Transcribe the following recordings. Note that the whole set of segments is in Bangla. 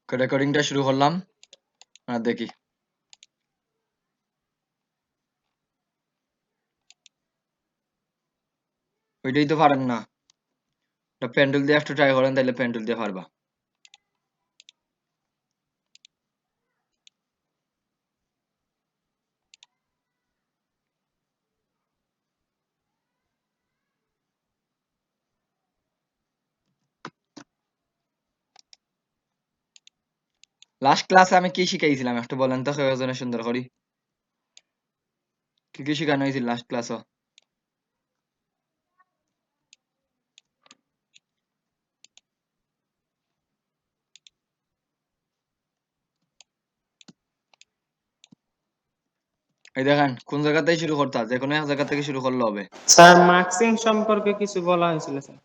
রেকর্ডিংটা শুরু করলাম আর দেখি ওইটাই তো পারেন না পেন্ডুল দিয়ে একটু ট্রাই করেন তাইলে পেন্ডুল দিয়ে পারবা লাস্ট ক্লাসে আমি কি শিখাইছিলাম একটু বলেন তো কেউজনে সুন্দর করি কি কি শিখানো হয়েছিল লাস্ট ক্লাসও এই দেখেন কোন জায়গাতেই শুরু করতে যে কোনো এক জায়গা থেকে শুরু করলে হবে স্যার মার্কসিং সম্পর্কে কিছু বলা হয়েছিল স্যার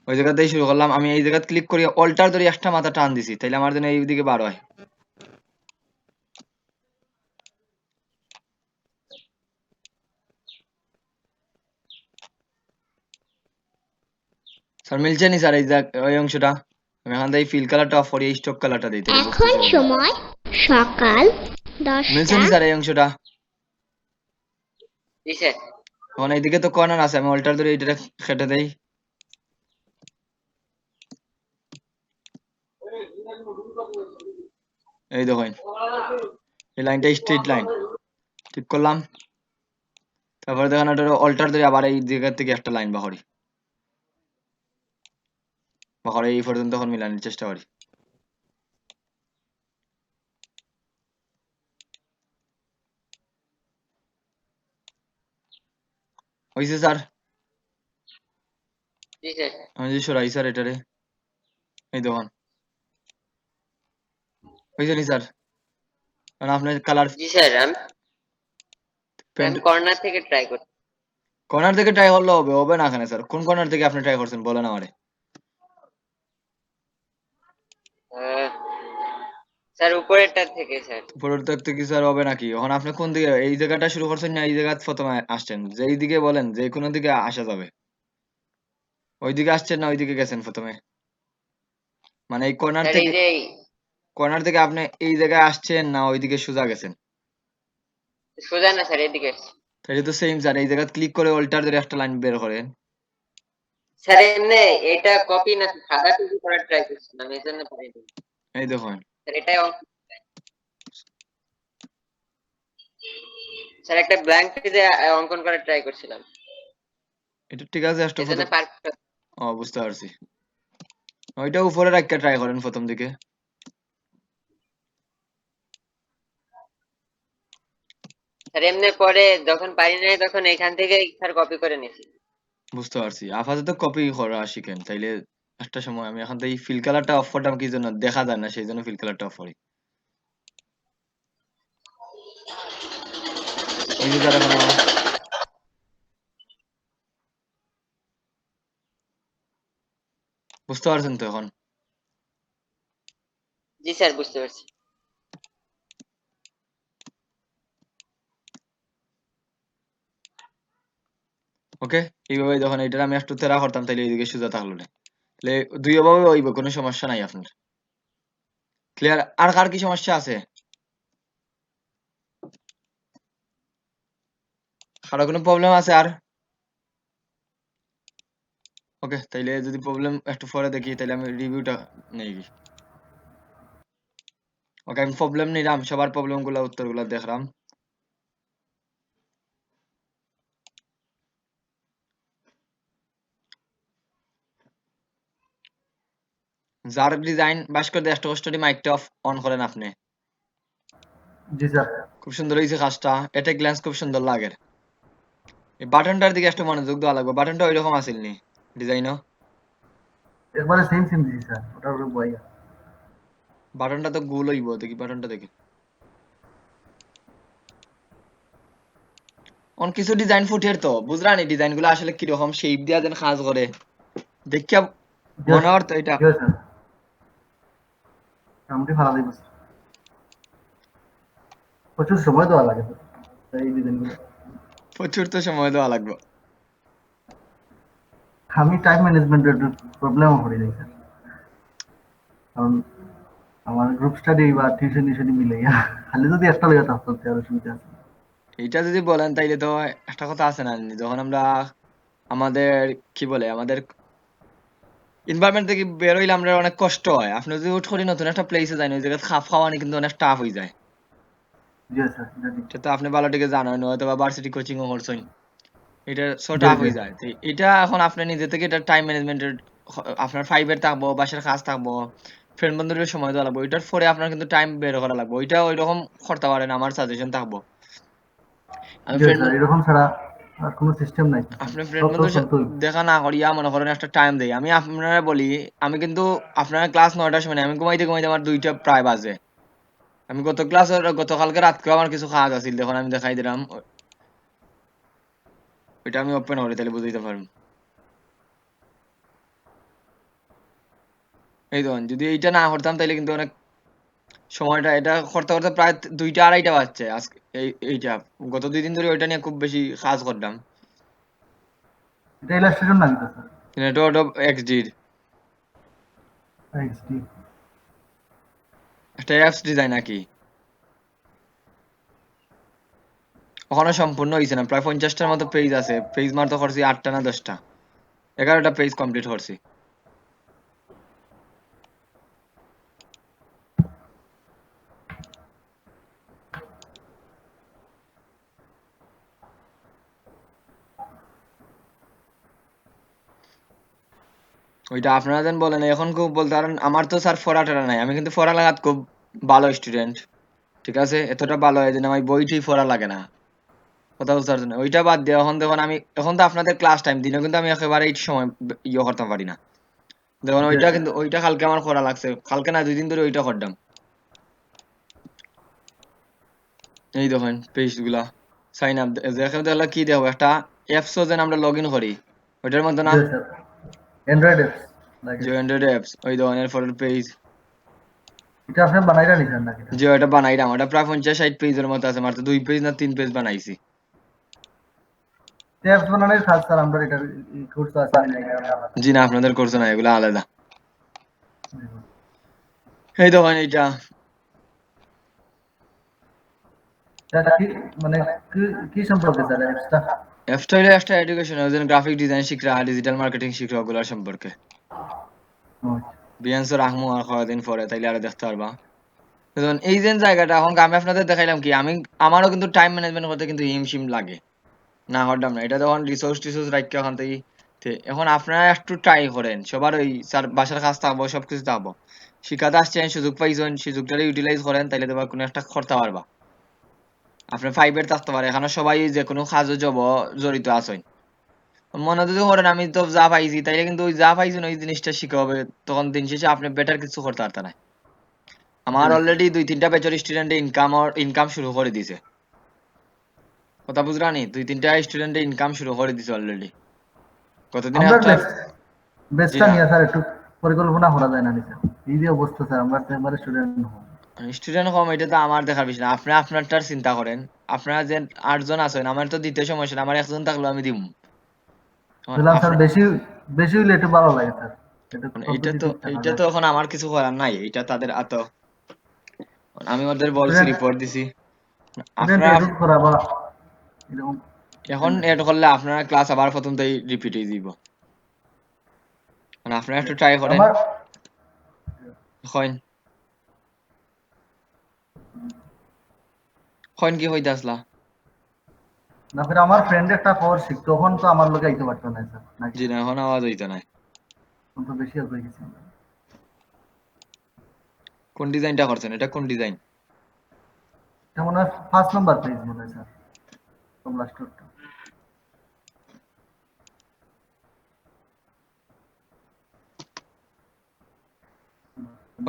ওই জায়গাতেই শুরু করলাম আমি এই জায়গায় ক্লিক করি অল্টার ধরে একটা মাথা টান দিছি তাইলে আমার জন্য এইদিকে বার হয় স্যার মিলছে নি স্যার ওই অংশটা আমি এখান থেকে ফিল কালারটা অফ করি স্টক কালারটা দিই তাহলে এখন সময় সকাল মিলছে 10টা নি স্যার এই অংশটা জি স্যার এখন এইদিকে তো কর্নার আছে আমি অল্টার ধরে এইটা কেটে দেই এই দেখেন এই লাইনটা স্ট্রেট লাইন ঠিক করলাম তারপরে দেখেন ওটা অল্টার ধরে আবার এই জায়গা থেকে একটা লাইন বাহরি এই পর্যন্ত এখন মিলানোর চেষ্টা করি হয়েছে স্যার জি স্যার আমি যে সরাই স্যার এটারে এই দেখুন হয়েছে নি স্যার কারণ আপনার কালার জি স্যার আমি প্যান্ট কর্নার থেকে ট্রাই করছি কর্নার থেকে ট্রাই করলে হবে হবে না এখানে স্যার কোন কর্নার থেকে আপনি ট্রাই করছেন বলেন আমারে স্যার উপরেরটা থেকে স্যার উপরের দিক থেকে স্যার হবে নাকি এখন আপনি কোন দিকে এই জায়গাটা শুরু করছেন না এই জায়গা প্রথমে আসছেন যেই দিকে বলেন যে কোনো দিকে আসা যাবে ওই দিকে আসছেন না ওই দিকে গেছেন প্রথমে মানে এই কর্নার স্যার এই থেকে যে কর্নার থেকে আপনি এই জায়গায় আসছেন না ওইদিকে সোজা গেছেন সোজা না স্যার এদিকে আসছি। তাহলে তো সেম স্যার এই জায়গা ক্লিক করে অল্টার ধরে একটা লাইন বের করেন স্যার এমনি এটা কপি না সাদা টুকু করার ট্রাই করছিলাম এই জন্য পারিনি এই দেখুন স্যার এটাই স্যার একটা ব্ল্যাঙ্ক পেজে অঙ্কন করার ট্রাই করছিলাম এটা ঠিক আছে একটা এই জন্য প্রথম পারফেক্ট ও বুঝতে পারছি ওইটা উপরে রাখতে ট্রাই করেন প্রথম দিকে স্যার এমনি পরে যখন পারি নাই তখন এখান থেকে স্যার কপি করে নিয়েছি বুঝতে পারছি আপাতত কপি করা শিখেন তাইলে একটা সময় আমি এখন থেকে ফিল কালারটা অফ করতাম কি জন্য দেখা যায় না সেই জন্য ফিল কালারটা অফ করি ওই যে স্যার এখন বুঝতে পারছেন তো এখন জি স্যার বুঝতে পারছি ওকে এইভাবে যখন এটা আমি একটু তেরা করতাম তাহলে এইদিকে সোজা থাকলো না তাহলে দুই ভাবে হইব কোনো সমস্যা নাই আপনার ক্লিয়ার আর কার কি সমস্যা আছে কারো কোনো প্রবলেম আছে আর ওকে তাইলে যদি প্রবলেম একটু পরে দেখি তাহলে আমি রিভিউটা নেই ওকে আমি প্রবলেম নিলাম সবার প্রবলেম গুলা উত্তর গুলা দেখলাম যার ডিজাইন ভাস্কর দিয়ে 1 মাইকটা অফ অন করেন আপনি জি স্যার খুব সুন্দর হয়েছে কাজটা এটা গ্ল্যান্স খুব সুন্দর লাগে এই বাটনটার দিকে একটু মনোযোগ দেওয়া লাগবে বাটনটা ওই রকম আসেল নি ডিজাইনও একবারে সেম সেম দিছি স্যার ওটার উপরে বইয়া বাটনটা তো গোল হইব দেখি বাটনটা দেখি অন কিছু ডিজাইন ফুটের তো বুঝরা নি ডিজাইন গুলো আসলে কিরকম শেপ দিয়া দেন কাজ করে দেখিয়া মনে হতো এটা ঠিক আছে স্যার মোটামুটি ভালো লাগবে প্রচুর সময় দেওয়া লাগে স্যার এই ডিজাইনগুলো প্রচুর তো সময় দেওয়া লাগবে আমি টাইম ম্যানেজমেন্টের একটু প্রবলেমও পড়ে যাই স্যার কারণ আমার গ্রুপ স্টাডি বা টিউশন টিউশনি মিলাইয়া খালি যদি একটা লেগে থাকতো তাহলে সুবিধা আছে। এইটা যদি বলেন তাইলে তো একটা কথা আছে না, যখন আমরা আমাদের কি বলে আমাদের এনভায়রনমেন্ট থেকে বের হইলে আমরা অনেক কষ্ট হয়। আপনি যদি হুট করে নতুন একটা প্লেসে যান, ওই জায়গায় খাপ খাওয়ানি কিন্তু অনেক টাফ হয়ে যায়। জি স্যার, জানি। এটা তো আপনি ভালো থেকে জানেন, হয়তো বা ভার্সিটি কোচিং ও করছেন, এটা সো জি টাফ জি। হয়ে যায়। তো এটা এখন আপনি নিজে থেকে এটা টাইম ম্যানেজমেন্টের, আপনার ফাইভের থাকবো, বাসার কাজ থাকবো, ফ্রেন্ড বন্ধুদের সময় দেওয়া লাগবে, ওইটার পরে আপনার কিন্তু টাইম বের করা লাগবে। ওইটা ওই রকম করতে পারেন, আমার সাজেশন থাকবো। আমি জি ফ্রেন্ড স্যার, এরকম ছাড়া আর কোনো সিস্টেম নাই তো স্যার। আপনি ফ্রেন্ড সব তো বন্ধুর চলতেই। দেখা না করিয়া মনে করেন একটা টাইম দেই। আমি আপনারা বলি, আমি কিন্তু আপনারা ক্লাস 9টার সময় নেই, আমি ঘুমাইতে ঘুমাইতে আমার 2টা প্রায় বাজে। আমি গতকালকে রাতকেও আমার কিছু কাজ আছিল, দেখুন আমি দেখাই দিলাম ওইটা আমি ওপেন করি, তাহলে বুঝাইতে পারবো। এই দেখুন, যদি এইটা না করতাম তাহলে কিন্তু অনেক সময়টা এটা করতে করতে প্রায় 2টা 2:30 বাজছে আজকে। এইটা গত 2 দিন ধরে ওইটা নিয়ে খুব বেশি কাজ করলাম। এটা ইলাস্ট্রেশন নাকি তো স্যার? এটা ওটা এক্সডির এইচডি। একটা অ্যাপস ডিজাইন নাকি, ওখানে সম্পূর্ণ হয়েছে না, প্রায় 50টার মতো পেজ আছে। পেজ মারতে করছি 8টা না 10টা, 11টা পেজ কমপ্লিট করছি। ওইটা আপনারা যেন বলেন এখন খুব বলতে পারেন, আমার তো স্যার পড়াটা নাই, আমি কিন্তু পড়া লাগাত খুব ভালো স্টুডেন্ট, ঠিক আছে, এতটা ভালো হয় যে আমার বইটি পড়া লাগে না, কথা বুঝতে পারছেন? ওইটা বাদ দিয়ে এখন দেখুন, আমি এখন তো আপনাদের ক্লাস টাইম দিনে কিন্তু আমি একেবারে এই সময় ইয়ে করতে পারি না। দেখুন জি ওইটা স্যার। কিন্তু ওইটা কালকে আমার করা লাগছে, কালকে না 2 দিন ধরে ওইটা করলাম। এই দেখেন পেজ গুলা সাইন আপ দেখে দেখলে কি দেখো, একটা অ্যাপসও যেন আমরা লগ ইন করি, ওইটার মধ্যে না, জি স্যার, অ্যান্ড্রয়েড অ্যাপস লাগে। যে অ্যান্ড্রয়েড অ্যাপস, ওই দেখুন এরপর পেজ, এটা আপনি বানাইরা নিছেন নাকি এটা? যে ওটা বানাইলাম, ওটা প্রায় 50-60 পেজের মতো আছে, মাত্র 2 পেজ না 3 পেজ বানাইছি। অ্যাপস বানানোর কাজ স্যার আমরা এটা কোর্স আছে আমি নাই এটা আলাদা। জি না, আপনাদের করছে না, এগুলো আলাদা। জি স্যার। এই দেখেন এইটা এটা কি মানে কি কি সম্পর্কে স্যার অ্যাপসটা? অ্যাপসটা হলো একটা এডুকেশন, ওই গ্রাফিক ডিজাইন শিখরা, ডিজিটাল মার্কেটিং শিখরা, ওগুলোর সম্পর্কে। ও, বিয়ান্স রাখমু আর কয়েকদিন পরে, তাইলে আরো দেখতে পারবা। দেখুন এই যে জায়গাটা এখন আমি আপনাদের দেখাইলাম কি, আমি আমারও কিন্তু টাইম ম্যানেজমেন্ট করতে কিন্তু হিমশিম লাগে, না হরডাম না। এটা তখন রিসোর্স টিসোর্স রাখি ওখান থেকে। এখন আপনারা একটু ট্রাই করেন, সবার ওই স্যার বাসার কাজ থাকবো, সবকিছু থাকবো, শিখাতে আসছেন, সুযোগ পাইছেন, সুযোগটা ইউটিলাইজ করেন, তাইলে তোমার কোনো একটা করতে পারবা। আপনার ফাইভের থাকতে পারে, এখানে সবাই যে কোনো কাজে জড়িত আছেন। মনে যদি করেন আমি তো যা পাইছি, তাইলে কিন্তু ওই যা পাইছেন ওই জিনিসটা শিখা হবে, তখন দিন শেষে আপনি বেটার কিছু করতে পারতেন না। জি আমার স্যার। অলরেডি 2-3টা ব্যাচের স্টুডেন্ট ইনকাম শুরু করে দিছে, কথা বুঝরানি, 2-3টা স্টুডেন্ট ইনকাম শুরু করে দিছে অলরেডি। কতদিন আমরা একটা, বেস্ট জি বেস্টটা না, নিয়ে স্যার একটু পরিকল্পনা করা যায় না নি স্যার? এই যে অবস্থা স্যার, আমরা তো একবারে স্টুডেন্ট হব। স্টুডেন্ট কম, এটা তো আমার দেখার বিষয় না, আপনি আপনারটার চিন্তা করেন। আপনারা যে 8জন আছেন, আমার তো দিতে সমস্যা না, আমার একজন থাকলেও আমি দিব। বললাম স্যার আপনার বেশি বেশি হইলে একটু ভালো লাগে স্যার, একটু এইটা তো কম্পিটিটিভ থাকা এইটা যায়। তো এখন আমার কিছু করার নাই, এটা তাদের আত, আমি ওদের বলছি, স্টুডেন্ট রিপোর্ট দিছি। স্টুডেন্ট আপনারা এড করা বা এরকম এখন সিস্টেম এড করলে আপনারা ক্লাস আবার প্রথম থেকে রিপিট হয়ে দিব, মানে আপনারা একটু ট্রাই করেন। আমার কইন কইন কি হইতে আসলা? না ফির আমার ফ্রেন্ড একটা খবর শিখতো, তখন তো আমার লোকে আইতে পারতো না স্যার নাকি? জি না, এখন আওয়াজ হইতো নাই। তখন তো বেশি হয়ে গেছে। কোন ডিজাইনটা করছেন, এটা কোন ডিজাইন? এটা মনে হয় ফার্স্ট নাম্বার পেজ মনে হয় স্যার, কমলা স্টোরটা।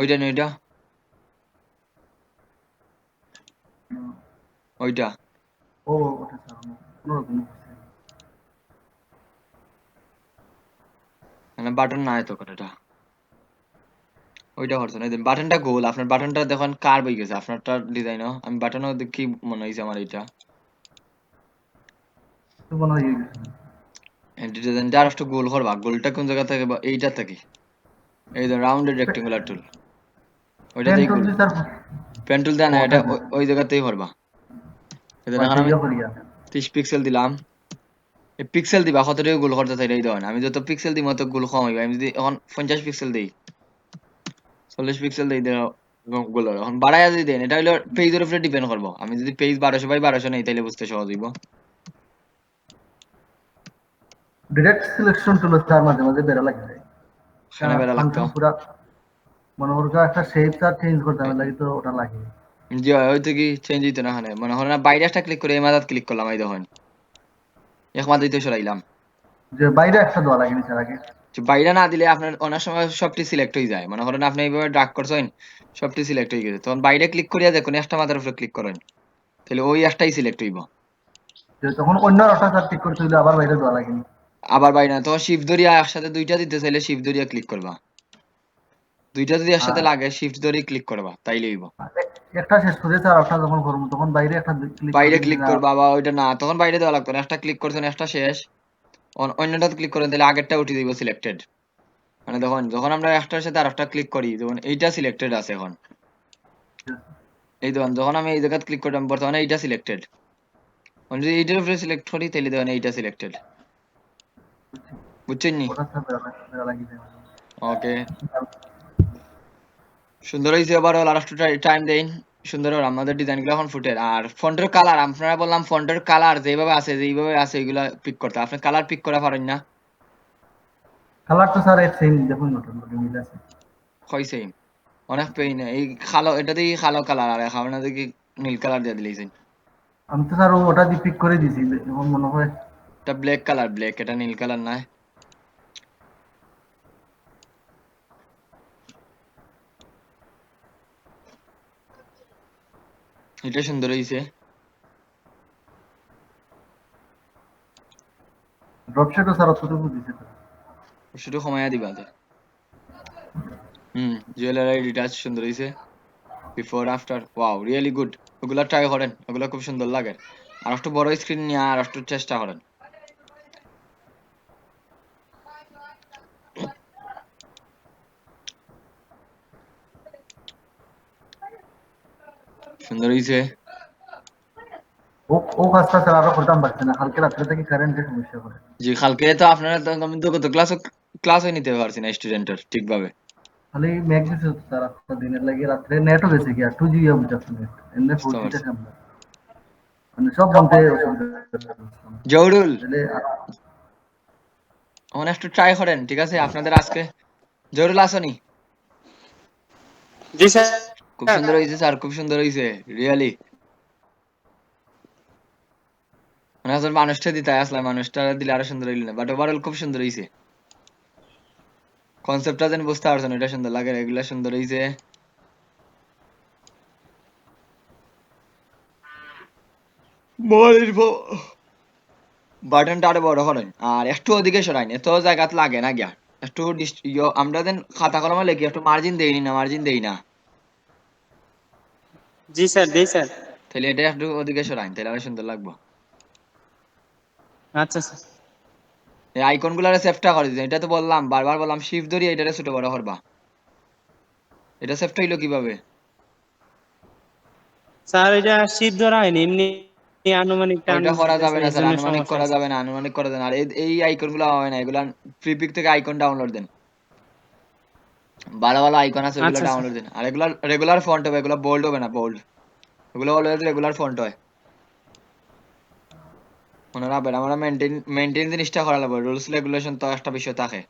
ওইটা না, ওইটা ওইটা ও ওটা স্যার অন্যরকম করছে। মানে বাটন না তো কোনটা, ওইটা করছেন। এই বাটনটা গোল, আপনার বাটনটা দেখুন কার্ভ হয়ে গেছে, আপনারটা ডিজাইনও আমি বাটনও কি মনে হয়েছে আমার এইটা, তো মনে হয় ইয়ে গেছে। ডিজাইনটা আর একটু গোল করবা, গোলটা কোন জায়গা থেকে বা এইটা থেকে, এই যে রাউন্ডেড রেক্টেঙ্গুলার টুল। ওইটাতেই পেন্টুল গুল দি স্যার পেন্টুল দেয় না, ওটা এটা ওই জায়গাতেই করবা। এদের এখন আমি ইয়ে করিয়া 30 পিক্সেল দিলাম। এই পিক্সেল দিবা কতটুকু গোল করতে চাই এই ধরেন, আমি যত পিক্সেল দিই তত গোল কম হইবে। আমি যদি এখন 50 পিক্সেল দিই, 40 পিক্সেল দিই, গোল হবে। এখন বাড়াইয়া যদি দেন, এটা হলো পেজের উপরে ডিপেন্ড করবো। আমি যদি পেজ 1200 বাই 1200 নেই তাহলে বুঝতে সহজ হইব। ডিরেক্ট সিলেকশন টুল স্যার মাঝে মাঝে বেড়া লাগে যায়। এখানে বেড়া লাগতো। ফাংশন পুরা মনে করো একটা শেপ আর চেঞ্জ করতে হবে লাগে তো ওটা লাগে। জি হয়, হয়তো কি চেঞ্জ হইতো না। এখানে মনে হয় না বাইরে একটা ক্লিক করে এই মাথাত ক্লিক করলাম, এই দেখেন এক মাথায় তো সরাইলাম। যে বাইরে একটা দেওয়া লাগে নিচের আগে। যে বাইরে না দিলে আপনার অনেক সময় সবটি সিলেক্ট হয়ে যায়। মনে করেন আপনি এইভাবে ড্রাগ করছেন, সবটি সিলেক্ট হয়ে গেছে, তখন বাইরে ক্লিক করিয়া দেখুন একটা মাথার উপরে ক্লিক করেন, তাহলে ওই একটাই সিলেক্ট হইব। যে তখন অন্য একটা স্যার ঠিক করতে হলে আবার বাইরে দেওয়া লাগে। আবার বাইরে না, তখন শিফট ধরিয়া একসাথে দুইটা দিতে চাইলে শিফট ধরিয়া ক্লিক করবা। দুইটা যদি একসাথে আর লাগে শিফট ধরিয়ে ক্লিক করবা, তাইলে হইব। একটা শেষ করে স্যার একটা যখন করবো তখন বাইরে একটা ক্লিক বাইরে করে ক্লিক দিলে করবা বা ওইটা না, তখন বাইরে দেওয়া লাগতো না। একটা ক্লিক করছেন, একটা শেষ, অন্যটাতে ক্লিক করেন, তাহলে আগেরটা উঠিয়ে দিব সিলেক্টেড। মানে দেখুন যখন আমরা একটার সাথে আর একটা ক্লিক করি, যেমন এইটা সিলেক্টেড আছে এখন, এই দেখুন যখন আমি এই জায়গায় ক্লিক করলাম বর্তমানে এইটা সিলেক্টেড। যদি এইটার উপরে সিলেক্ট করি তাহলে দেখুন এইটা সিলেক্টেড। বুঝছেন নি? ওটা স্যার বেড়া লাগে যায়। ওকে, সুন্দর হয়েছে। এবার আর একটু টাইম দেন। সুন্দর হলো আমাদের ডিজাইন গুলো এখন ফুটের। আর ফন্টের কালার আপনারা বললাম, ফন্টের কালার যেভাবে আছে এইগুলা পিক করতে। আপনি কালার পিক করা পারেন না? কালার তো স্যার এক সেম দেখুন মোটামুটি মিল আছে। হয়েছে অনেক পেইন এই কালো, এটা দিয়ে কালো কালার, আর খাবে না দেখি নীল কালার দিয়ে দিলেছেন। আমি তো স্যার ওটা দিয়ে পিক করে দিয়েছি এখন মনে হয়। এটা ব্ল্যাক কালার, ব্ল্যাক, এটা নীল কালার না। এটা সুন্দর হয়েছে। ড্রপশেটও স্যার অতটুকু দিছে তো। শুধু কমাইয়া দিবা তো। জুয়েলারি ডিটাচ সুন্দর হয়েছে। Before after, wow really good. ওগুলা ট্রাই করেন, ওগুলা খুব সুন্দর লাগে। আর একটু বড় স্ক্রিন নিয়ে আর একটু চেষ্টা করেন। সুন্দর হয়েছে। ও ও কাজটা স্যার আরো করতাম পারছে না, কালকে রাত্রে থেকে কারেন্টের সমস্যা করে। জি কালকে তো আপনারা তো, আমি তো কত ক্লাসও নিতে পারছি না স্টুডেন্টের ঠিকভাবে। খালি ম্যাক দিছে তো স্যার একটা দিনের লাগে রাত্রে নেটও গেছে কি আর 2 জিবি বুঝাচ্ছে নেট এমনি বুঝতে 4G তে পারছি। সামনে মানে সব বলতে অসুবিধা জহুরুল, তাহলে এখন একটু ট্রাই করেন, ঠিক আছে? আপনাদের আজকে জহুরুল আসনি? জি স্যার। খুব সুন্দর হয়েছে স্যার, খুব সুন্দর হয়েছে রিয়েলি। মানে আসলে মানুষটা দিতে আসলে মানুষটা দিলে আরো সুন্দর হইল না, বাট ওভারঅল খুব সুন্দর হয়েছে। কনসেপ্টটা যেন বুঝতে পারছেন, এটা সুন্দর লাগে, এগুলা সুন্দর হয়েছে। বাটনটা আরো বড় করেন আর একটু ওদিকে সরাইন, এত জায়গাত লাগে না গিয়া। একটু আমরা দেন খাতা কলমে লিখি, একটু মার্জিন দেই না। জি স্যার, দেই স্যার। তাহলে এটা একটু ওদিকে সরাইন, তাহলে আরো সুন্দর লাগবো। আচ্ছা স্যার। এই আইকন গুলারে সেভটা করে দিতেন, এটা তো বললাম, বারবার বললাম শিফট ধরি এটারে ছোট বড় করবা। এটা সেভটা হইলো কিভাবে? স্যার এটা শীত ধরা হয়নি, এমনি আনুমানিক টান ওইটা করা দিতেছে যাবে না এই স্যার, জন্য আনুমানিক সমস্যা করা হয়েছে। যাবে না, আনুমানিক করা যাবে না। আর এই আইকন গুলো হয় না, এগুলা প্রিপিক থেকে আইকন ডাউনলোড দেন। ভালো ভালো আইকন আছে, ওইগুলো আচ্ছা স্যার। ডাউনলোড দেন। আর এগুলা রেগুলার ফন্ট হবে, এগুলো বোল্ড হবে না, বোল্ড। এগুলো অলওয়েজ রেগুলার ফন্ট হয়। মনে রাখবেন, আমরা মেনটেন জিনিসটা করা লাগবে। রুলস রেগুলেশন তো একটা বিষয় থাকে।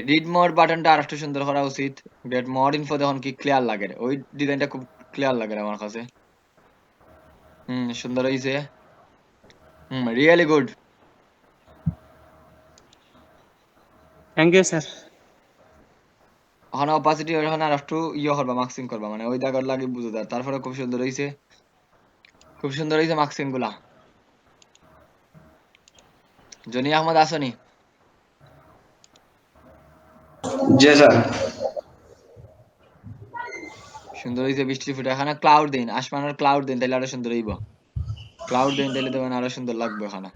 রিড মোর বাটনটা আর একটু সুন্দর করা উচিত। গেট মোর ইনফো দেখুন কি ক্লিয়ার লাগে, ওই ডিজাইনটা খুব ক্লিয়ার লাগে আমার কাছে। সুন্দর হয়েছে। Really good. Thank you sir. ওখানে অপাসিটি ওখানে আর একটু করবা, মার্কসিং করবা, মানে ওই জায়গার লাগে বুঝে দেয়। তারপরে খুব সুন্দর হয়েছে, খুব সুন্দর হয়েছে মার্কসিং গুলা। জনি আহমদ আসনি? জি স্যার। সুন্দর হয়েছে। বৃষ্টি ফুটে এখানে ক্লাউড দিন, আসমানের ক্লাউড দিন, তাহলে আরো সুন্দর হইব। ক্লাউড দিন, তাহলে দেখবেন আরো সুন্দর লাগবে। এখানে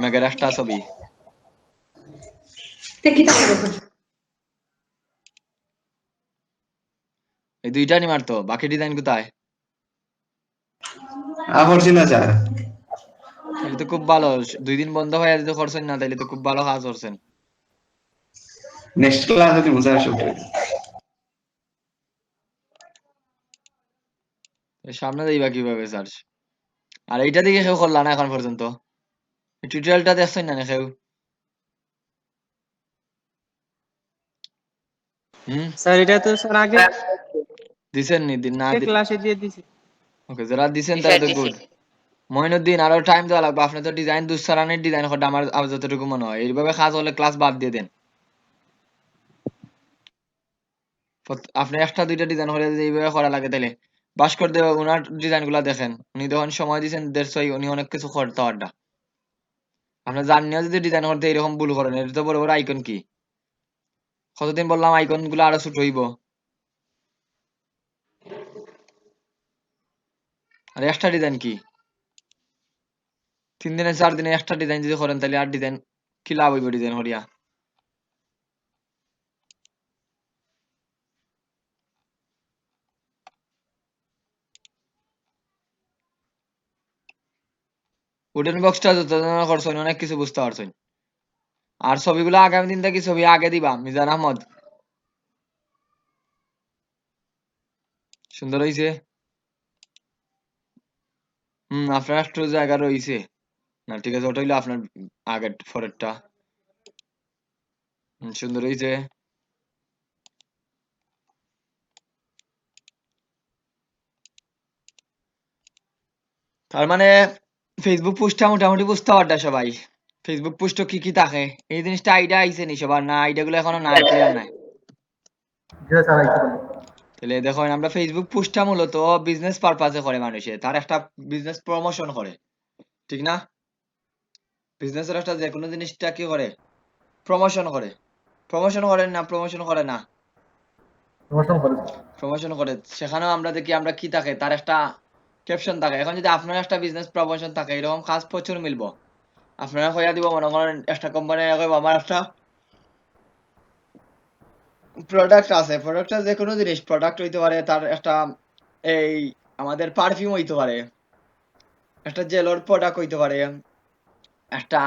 মেঘের একটা ছবি। এই দুইটা নি মারতো, বাকি ডিজাইন কোথায়? করছি না স্যার। তাহলে তো খুব ভালো, 2 দিন বন্ধ হয়ে যেতে করছেন না, তাহলে তো খুব ভালো কাজ করছেন। নেক্সট ক্লাসে দিব স্যার সব। সামনে যাইবা কিভাবে সার্চ? আর এইটা দিকে কেউ করলা না এখন পর্যন্ত? টিউটোরিয়ালটা দেখছেন না কেউ? স্যার এটা তো স্যার আগে দিছেন নি? দিন না? ক্লাসে দিয়ে দিছি। ওকে, যারা দিছেন তারা টিচার তো দিছি গুড। মইনুদ্দিন, আরো টাইম দেওয়া লাগবে। আপনি তো ডিজাইন দুসারানের ডিজাইন করতে আমার যতটুকু মনে হয়, এইভাবে কাজ হলে ক্লাস বাদ দিয়ে দেন। আপনি একটা দুইটা ডিজাইন করে যদি এইভাবে করা লাগে, তাহলে ভাস্কর দেব ওনার ডিজাইন গুলা দেখেন, উনি যখন সময় দিয়েছেন দেড়শোই, উনি অনেক কিছু করতে পারটা। আপনি জানিও যদি ডিজাইন করতে এরকম ভুল করেন, এটা তো বড় বড় আইকন কি, কতদিন বললাম আইকন গুলো আরো ছোট হইব। আর একটা ডিজাইন কি 3 দিনে 4 দিনে একটা ডিজাইন যদি করেন, তাহলে আর ডিজাইন কি লাভ হইব ডিজাইন করিয়া? উডেন বক্সটা যত করছেন অনেক কিছু বুঝতে পারছেন। আর ছবিগুলো আগামী দিন থেকে ছবি আগে দিবা। মিজান আহমদ, সুন্দর হইছে। আপনার একটু জায়গা রইছে না, ঠিক আছে, ওটা হইলো আপনার আগের পরেরটা। সুন্দর হইছে। তার মানে ফেসবুক পোস্টটা মোটামুটি বুঝতে পারটা সবাই। ফেসবুক পোস্ট কি কি থাকে এই জিনিসটা আইডিয়া আইছে নি সবার? না আইডিয়া গুলো এখনো নাই, ক্লিয়ার নাই? জি স্যার আইতে পারি। তাহলে দেখো, আমরা ফেসবুক পোস্টটা মূলত বিজনেস পারপাসে করে মানুষে, তার একটা বিজনেস প্রমোশন করে, ঠিক না? বিজনেসের একটা যে কোনো জিনিসটা কি করে? প্রমোশন করে। প্রমোশন করেন না? প্রমোশন করে না? প্রমোশন করে। প্রমোশন করে। সেখানেও আমরা দেখি আমরা কি থাকে, তার একটা ক্যাপশন থাকে। এখন যদি আপনার একটা বিজনেস প্রমোশন থাকে, এরকম কাজ প্রচুর মিলবো। আপনারা কইয়া দিব, মনে করেন একটা কোম্পানি আমার একটা প্রোডাক্ট আছে, প্রোডাক্টটা যে কোনো জিনিস প্রোডাক্ট হইতে পারে, তার একটা এই আমাদের পারফিউম হইতে পারে, একটা জেলোর প্রোডাক্ট হইতে পারে, একটা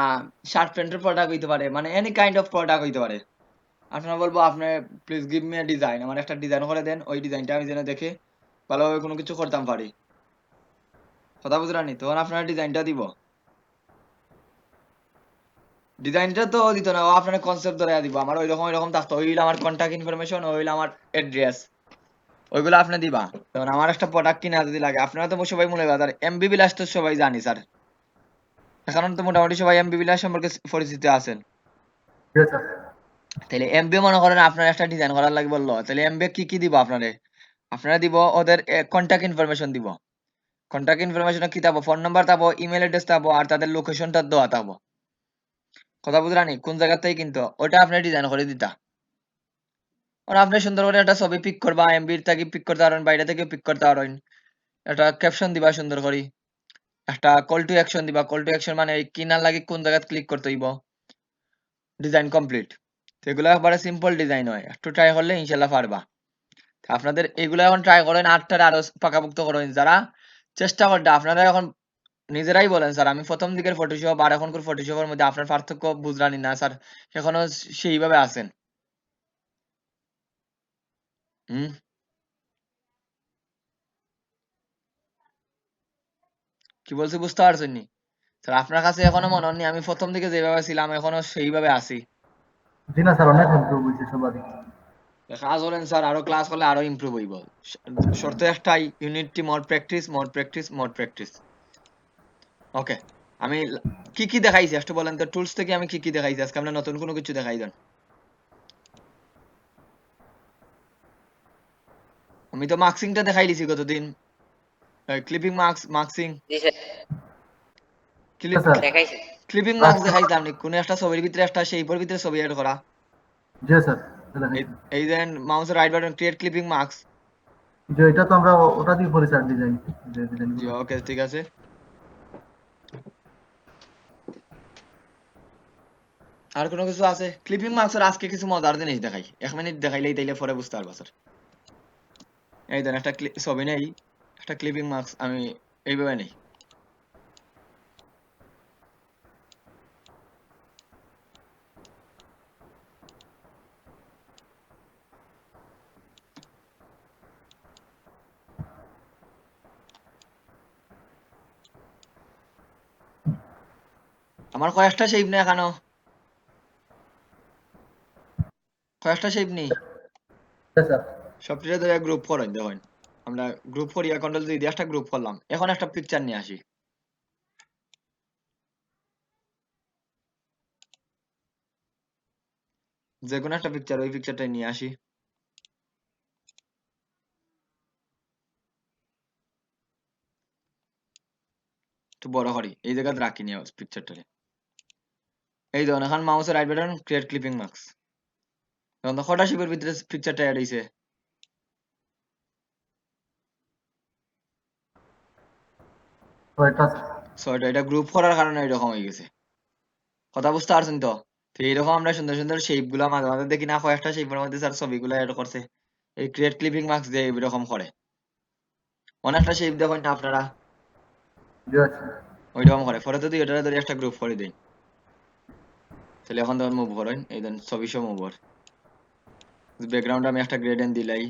শার্ট প্যান্টের প্রোডাক্ট হইতে পারে, মানে এনি কাইন্ড অফ প্রোডাক্ট হইতে পারে। আপনারা বলবো আপনি please give me a design, আমার একটা ডিজাইন করে দেন, ওই ডিজাইনটা আমি যেন দেখে ভালোভাবে কোনো কিছু করতাম পারি। কথা বুঝলানি? তখন আপনারা ডিজাইনটা দিব। ডিজাইনটা তো দিত না, ও আপনার কনসেপ্ট ধরে দিব। আমার ওইরকম থাকতো, ওই হইলো আমার কন্টাক্ট ইনফরমেশন, ওই হইলো আমার অ্যাড্রেস, ওইগুলো আপনি দিবা। তখন আমার একটা প্রোডাক্ট কিনা যদি লাগে, আপনারা তো সবাই মনে করেন এমবি বিলাস তো সবাই জানি স্যার, এখন তো মোটামুটি সবাই এমবি বিলাস সম্পর্কে পরিচিত আছেন। জি স্যার। তাহলে এমবি মনে করেন আপনার একটা ডিজাইন করার লাগে বললো, তাহলে এমবি কি কি দিব আপনারে? আপনারা দিব ওদের কন্টাক্ট ইনফরমেশন দিব। কন্টাক্ট ইনফরমেশন কি থাকবো? ফোন নাম্বার থাকবো, ইমেল অ্যাড্রেস থাকবো, আর তাদের লোকেশনটা দেওয়া থাকবো। কথা বুঝলানি? কোন জায়গা থেকে কিন্তু ওটা আপনি ডিজাইন করে দিতা। আর আপনি সুন্দর করে একটা ছবি পিক করবা, এমবির থেকে পিক করতে পারেন, বাইরে থেকে পিক করতে পারেন, একটা ক্যাপশন দিবা সুন্দর করে, একটা কল টু অ্যাকশন দিবা। কল টু অ্যাকশন মানে এই কিনার লাগে কোন জায়গায় ক্লিক করতে হইব, ডিজাইন কমপ্লিট। তো এগুলো একবারে সিম্পল ডিজাইন হয়, একটু ট্রাই করলে ইনশাল্লাহ পারবা। তো আপনাদের এগুলো এখন ট্রাই করেন, আটটার আরো পাকাপোক্ত করেন। যারা চেষ্টা করতে, আপনারা এখন নিজেরাই বলেন স্যার আমি প্রথম দিকের ফটোশপ আর এখনকার ফটোশপের মধ্যে আপনার পার্থক্য বুঝলানি না স্যার, এখনো সেইভাবে আছেন। হুম, কি বলছি বুঝতে পারছেন নি স্যার? আপনার কাছে এখনো মনে হয়নি আমি প্রথম দিকে যেভাবে ছিলাম এখনো সেইভাবে আছি? জি না স্যার, অনেক ইমপ্রুভ হয়েছে সবারই। কাজ হলেন স্যার, আরো ক্লাস করলে আরো ইমপ্রুভ হইব। শর্ত একটাই, unity more practice, more practice, more practice. Okay, আমি কি কি দেখাইছি একটু বলেন তো? টুলস থেকে আমি কি কি দেখাইছি আজকে? আমরা নতুন কোনো কিছু দেখাই দেন। আমি তো মার্কসিংটা দেখাই দিছি কতদিন, ক্লিপিং মার্কসিং, জি স্যার স্যার। দেখাইছে। ক্লিপিং মার্কস দেখাইতাম নি? কোন একটা ছবির ভিতরে একটা শেপের ভিতরে ছবি এড করা। জি স্যার। এই এই দেন মাউসের right button, create clipping marks. যে এটা তো আমরা ওটা দিয়ে করি স্যার, ডিজাইন, যে ডিজাইন জি গুলো। ওকে, ঠিক আছে। আর কোনো কিছু আছে? ক্লিপিং মার্কসের আজকে কিছু মজার জিনিস দেখাই, 1 মিনিট দেখাইলেই তাইলে পরে বুঝতে পারবো স্যার। এই ধরেন একটা ছবি নেই, একটা ক্লিপিং মার্কস আমি এইভাবে নেই। আমার কয়েকটা শেপ নেই এখানো, কয়েকটা শেপ নেই, স্যার সবটিতে ধরে গ্রুপ করেন দেখেন। আমরা গ্রুপ করিয়া কন্ট্রোল দিয়ে একটা গ্রুপ করলাম। এখন একটা পিকচার নিয়ে আসি। যে কোনো একটা পিকচার, ওই পিকচারটা নিয়ে আসি। একটু বড় করি, এই জায়গাতে রাখি নিয়ে পিকচারটারে। এই ধরুন এখন মাউসের right button, create clipping marks. তখন তো কটা শেপের ভিতরে পিকচারটা অ্যাড হয়েছে? ছয়টা। 6টা। এটা গ্রুপ করার কারণে এরকম হয়ে গেছে। কথা বুঝতে পারছেন তো? তো এইরকম আমরা সুন্দর সুন্দর শেপ গুলা মাঝে মাঝে দেখি না, কয়েকটা শেপের মধ্যে স্যার ছবিগুলো অ্যাড করছে। এই ক্রিয়েট ক্লিপিং মার্কস দিয়ে এরকম করে। অনেকটা শেপ দেখেন না আপনারা, জি আছে। ওইরকম করে। পরে যদি এটারে ধরে একটা গ্রুপ করে দিই, তাহলে এখন তখন মুভ করেন, এই দেন ছবি সহ মুভ কর। ব্যাকগ্রাউন্ড আমি একটা গ্রেডিয়েন্ট দিলাই।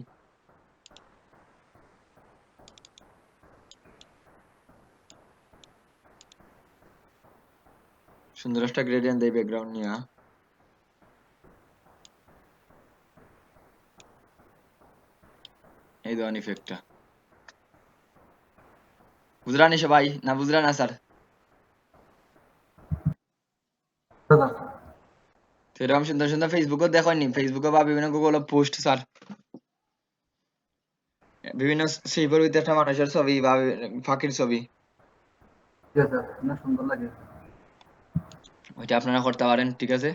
সুন্দর একটা গ্রেডিয়েন্ট দেই ব্যাকগ্রাউন্ড নিয়ে। এই ধরনের ইফেক্টটা বুঝলানি সবাই? না বুঝলা না স্যার? স্যার তো এরকম সুন্দর সুন্দর ফেসবুকও দেখেননি, ফেসবুকে বা বিভিন্ন গুগল পোস্ট স্যার, বিভিন্ন শেপের ভিতরে একটা মানুষের ছবি বা ফাঁকির ছবি, জি স্যার, অনেক সুন্দর লাগে। ওইটা আপনারা করতে পারেন। ঠিক আছে,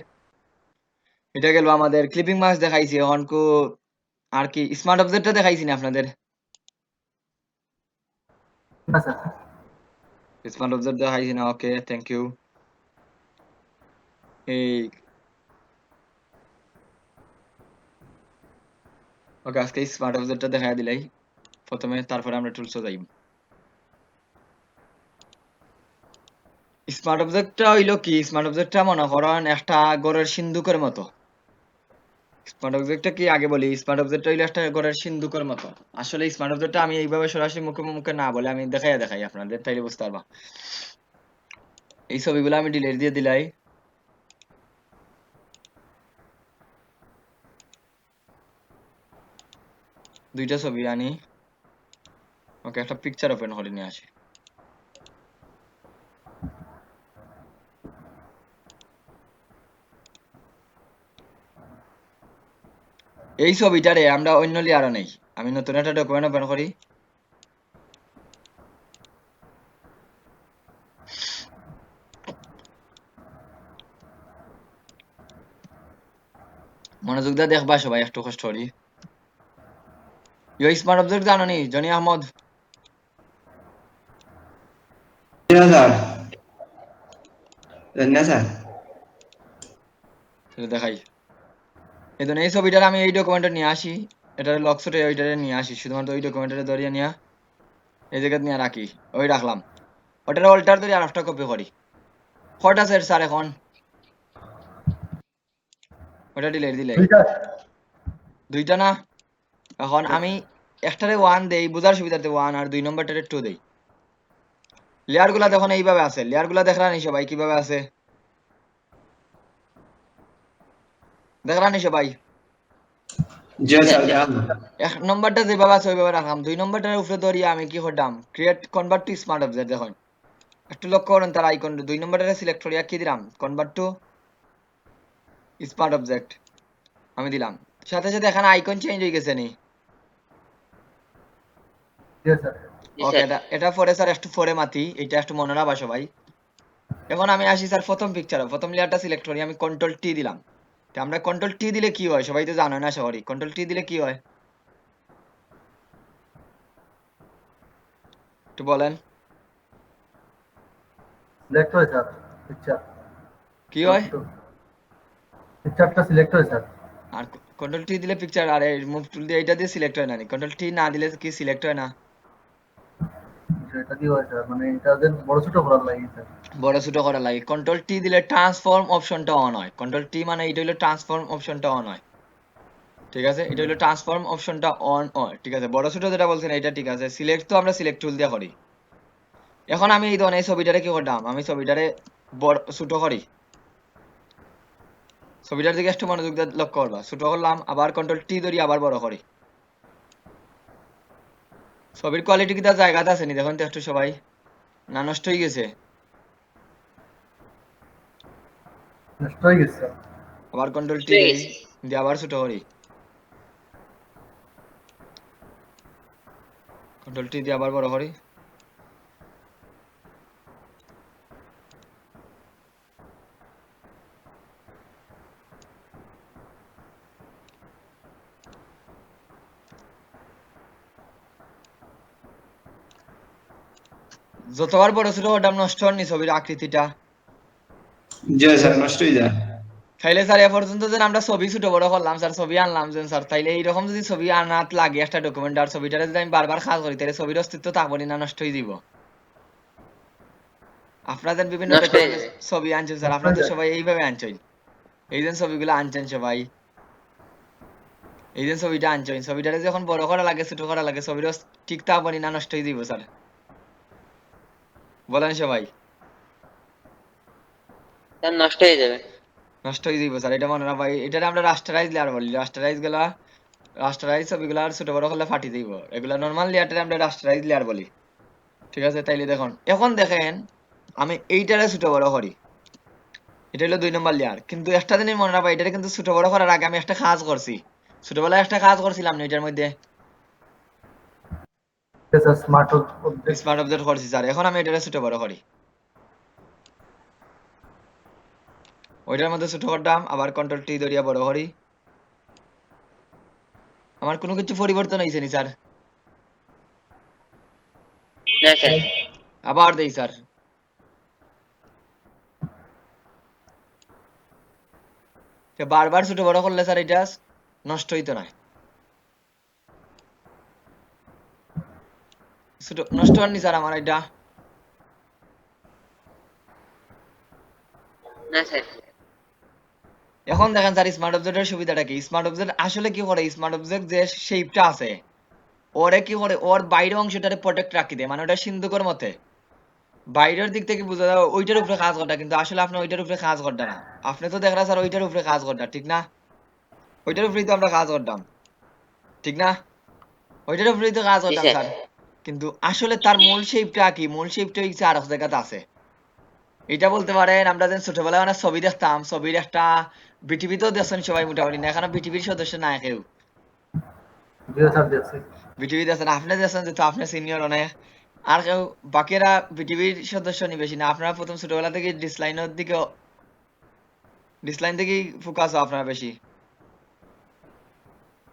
এটা গেল আমাদের ক্লিপিং মার্কস দেখাইছি। এখন আর কি স্মার্ট অবজেক্টটা দেখাইছি না আপনাদের? না স্যার। স্মার্ট অবজেক্ট দেখাইছি না? ওকে, থ্যাংক ইউ। এই ওকে, আজকে স্মার্ট অবজেক্টটা দেখাই দিলাই প্রথমে, তারপরে আমরা টুলসে যাই। স্মার্ট অবজেক্টটা হইলো কি? স্মার্ট অবজেক্টটা মনে করেন একটা ঘরের সিন্ধুকের মতো। স্মার্ট অবজেক্টটা কি আগে বলি, স্মার্ট অবজেক্টটা হইলো একটা ঘরের সিন্ধুকের মতো। আসলে স্মার্ট অবজেক্টটা আমি এইভাবে সরাসরি মুখে মুখে না বলে আমি দেখাই আপনাদের, তাইলে বুঝতে পারবা। এই ছবিগুলো আমি ডিলিট দিয়ে দিলাই। দুইটা ছবি আনি। ওকে, একটা পিকচার ওপেন করে নিয়ে আসি। এই ছবিটারে আমরা অন্য লেয়ারও নেই। আমি নতুন একটা ডকুমেন্ট ওপেন করি। মনোযোগ দিয়ে দেখবা সবাই, একটু কষ্ট করি। ইউ স্মার্ট অবজেক্ট জানো নি জনি আহমদ? না স্যার, জানি না স্যার। সেটা দেখাই। এই ধরুন এই ছবিটার আমি এই ডকুমেন্টে নিয়ে আসি, এটার লক্সটে ওইটারে নিয়ে আসি, শুধুমাত্র ওই ডকুমেন্টারে ধরিয়ে নিয়ে এই জায়গায় নিয়ে রাখি। ওই রাখলাম। ওটার অল্টার ধরে আর একটা কপি করি। কয়টা সেট স্যার এখন? ওটা ডিলিট দিলাই। দুইটা। দুইটা না? এখন আমি একটারে 1 দেই বুঝার সুবিধার্থে 1, আর 2 নম্বরটারে 2 দেই। লেয়ার গুলা দেখুন এইভাবে আছে। লেয়ার গুলা দেখলানি সবাই কিভাবে আছে? দেখলানি সবাই? জি স্যার, জান। 1 নম্বরটা যেভাবে আছে ওইভাবে রাখলাম। 2 নম্বরটার উপরে ধরিয়ে আমি কি করলাম? Create convert to smart object. দেখুন একটু লক্ষ্য করেন তার আইকন। 2 নম্বরটারে সিলেক্ট করিয়া কি দিলাম? কনভার্ট টু স্মার্ট অবজেক্ট আমি দিলাম। সাথে সাথে এখানে আইকন চেঞ্জ হয়ে গেছে নি? জি স্যার। জি ওকে, স্যার। এটা পরে স্যার একটু পরে মাতি, এটা একটু মনে রাখবা সবাই। এখন আমি আসি স্যার প্রথম পিকচারে, প্রথম লেয়ারটা সিলেক্ট করি, আমি কন্ট্রোল টি দিলাম। তো আমরা কন্ট্রোল টি দিলে কি হয় সবাই তো জানো না, সবারই কন্ট্রোল টি দিলে কি হয় একটু বলেন? সিলেক্ট হয় স্যার। আচ্ছা। কি হয়? পিকচারটা সিলেক্ট হয় স্যার। আর কন্ট্রোল টি দিলে পিকচার, আর মুভ টুল দিয়ে এটা দিয়ে সিলেক্ট হয় না, কন্ট্রোল টি না দিলে কি সিলেক্ট হয় না? এটা দিয়ে হয় স্যার, মানে এটা যে বড় ছোট করার লাগে স্যার। বড় ছোট করা লাগে। কন্ট্রোল টি দিলে ট্রান্সফর্ম অপশনটা অন হয়। কন্ট্রোল টি মানে এটা হলো ট্রান্সফর্ম অপশনটা অন হয়, ঠিক আছে? এটা হলো ট্রান্সফর্ম অপশনটা অন হয়, ঠিক আছে? বড় ছোট যেটা বলছেন এটা ঠিক আছে। সিলেক্ট তো আমরা সিলেক্ট টুল দিয়ে করি। এখন আমি এই ধরনের ছবিটারে কি করলাম, আমি ছবিটারে বড় ছোট করি। ছবিটার দিকে একটু মনোযোগ দিয়ে লক্ষ্য করবা। ছোট করলাম, আবার কন্ট্রোল টি ধরি, আবার বড় করি। ছবির কোয়ালিটি কি তার জায়গাতে আছে নি দেখুন তো একটু সবাই, না নষ্ট হয়ে গেছে? নষ্ট হয়ে গেছে স্যার। আবার কন্ট্রোল টি দেই, দিয়ে আবার ছোট করি। কন্ট্রোল টি দিয়ে আবার বড় করি। যতবার বড় ছোট করতাম নষ্ট হয়নি ছবির আকৃতিটা? জি স্যার, নষ্ট হয়ে যায়। তাইলে স্যার এ পর্যন্ত যেন আমরা ছবি ছোট বড় করলাম স্যার, ছবি আনলাম যেন স্যার, তাইলে এইরকম যদি ছবি আনাত লাগে একটা ডকুমেন্ট, আর ছবিটারে যদি আমি বারবার কাজ করি, তাহলে ছবির অস্তিত্ব থাকবো না, নষ্ট হয়ে যাব। আপনাদের বিভিন্ন নষ্ট হয়ে ডকুমেন্টে যাবে। ছবি আনছেন স্যার, নষ্ট আপনারা হয়ে তো যায়। সবাই এইভাবে আনছেন। এই যে ছবিগুলো আনছেন সবাই, এই যে ছবিটা আনছেন, ছবিটারে যখন বড় করা লাগে ছোট করা লাগে, ছবির ঠিক থাকবো না, নষ্ট হয়ে যাব স্যার? বলেন সবাই। তার নষ্ট হয়ে যাবে। নষ্ট হয়ে যাব স্যার, এটা মনে না ভাই। এটারে আমরা রাস্টারাইজ লেয়ার বলি। রাস্টারাইজ ছবিগুলো আর ছোট বড় করলে ফাটি দিব। এগুলা নর্মাল লেয়ারটারে আমরা রাস্টারাইজ লেয়ার বলি, ঠিক আছে? তাইলে দেখুন, এখন দেখেন আমি এইটারে ছোট বড় করি, এটা হলো 2 নম্বর লেয়ার। কিন্তু একটা জিনিস মনে রাখবা, এটারে কিন্তু ছোট বড় করার আগে আমি একটা কাজ করছি। ছোটবেলায় একটা কাজ করছিলাম না এটার মধ্যে? Sir smart object. Smart object করছি স্যার। এখন আমি এটারে ছোট বড় করি, ওইটার মধ্যে ছোট করতাম, আবার কন্ট্রোল টি ধরিয়া বড় করি। আমার কোনো কিছু পরিবর্তন হয়েছে নি স্যার? না স্যার। আবার দেই স্যার। বারবার ছোট বড় করলে স্যার এটা নষ্ট হইতো না। ছোট নষ্ট হয়নি স্যার আমার এটা? না স্যার। এখন দেখেন স্যার স্মার্ট অবজেক্টের সুবিধাটা কি। স্মার্ট অবজেক্ট আসলে কি করে, স্মার্ট অবজেক্ট যে শেপটা আছে ওরে কি করে, ওর বাইরের অংশটারে প্রোটেক্ট রাখি দেয়, মানে ওটা সিন্ধুকের মতে বাইরের দিক থেকে বোঝা যায় ওইটার উপরে কাজ করটা, কিন্তু আসলে আপনি ওইটার উপরে কাজ করটা না। আপনি তো দেখলা স্যার ওইটার উপরে কাজ করটা, ঠিক না? ওইটার উপরেই তো আমরা কাজ করতাম, ঠিক না? ওইটার উপরেই তো কাজ জি করতাম স্যার। স্যার। কিন্তু আসলে তার মূল শেপটা কি, মূল শেপটা হচ্ছে আর এক জায়গাতে আছে। এটা বলতে পারেন আমরা যেন ছোটবেলায় অনেক ছবি দেখতাম, ছবির একটা বিটিভিতেও দেখছেন সবাই মোটামুটি, না এখনো বিটিভির সদস্য না কেউ? জি স্যার দেখছি। বিটিভি দেখছেন, আপনি দেখছেন যেহেতু আপনি সিনিয়র অনেক, আর কেউ বাকিরা বিটিভির সদস্য নি বেশি না? আপনারা প্রথম ছোটবেলা থেকে ডিসলাইনের দিকে, ডিসলাইন থেকেই ফোকাস আপনারা বেশি।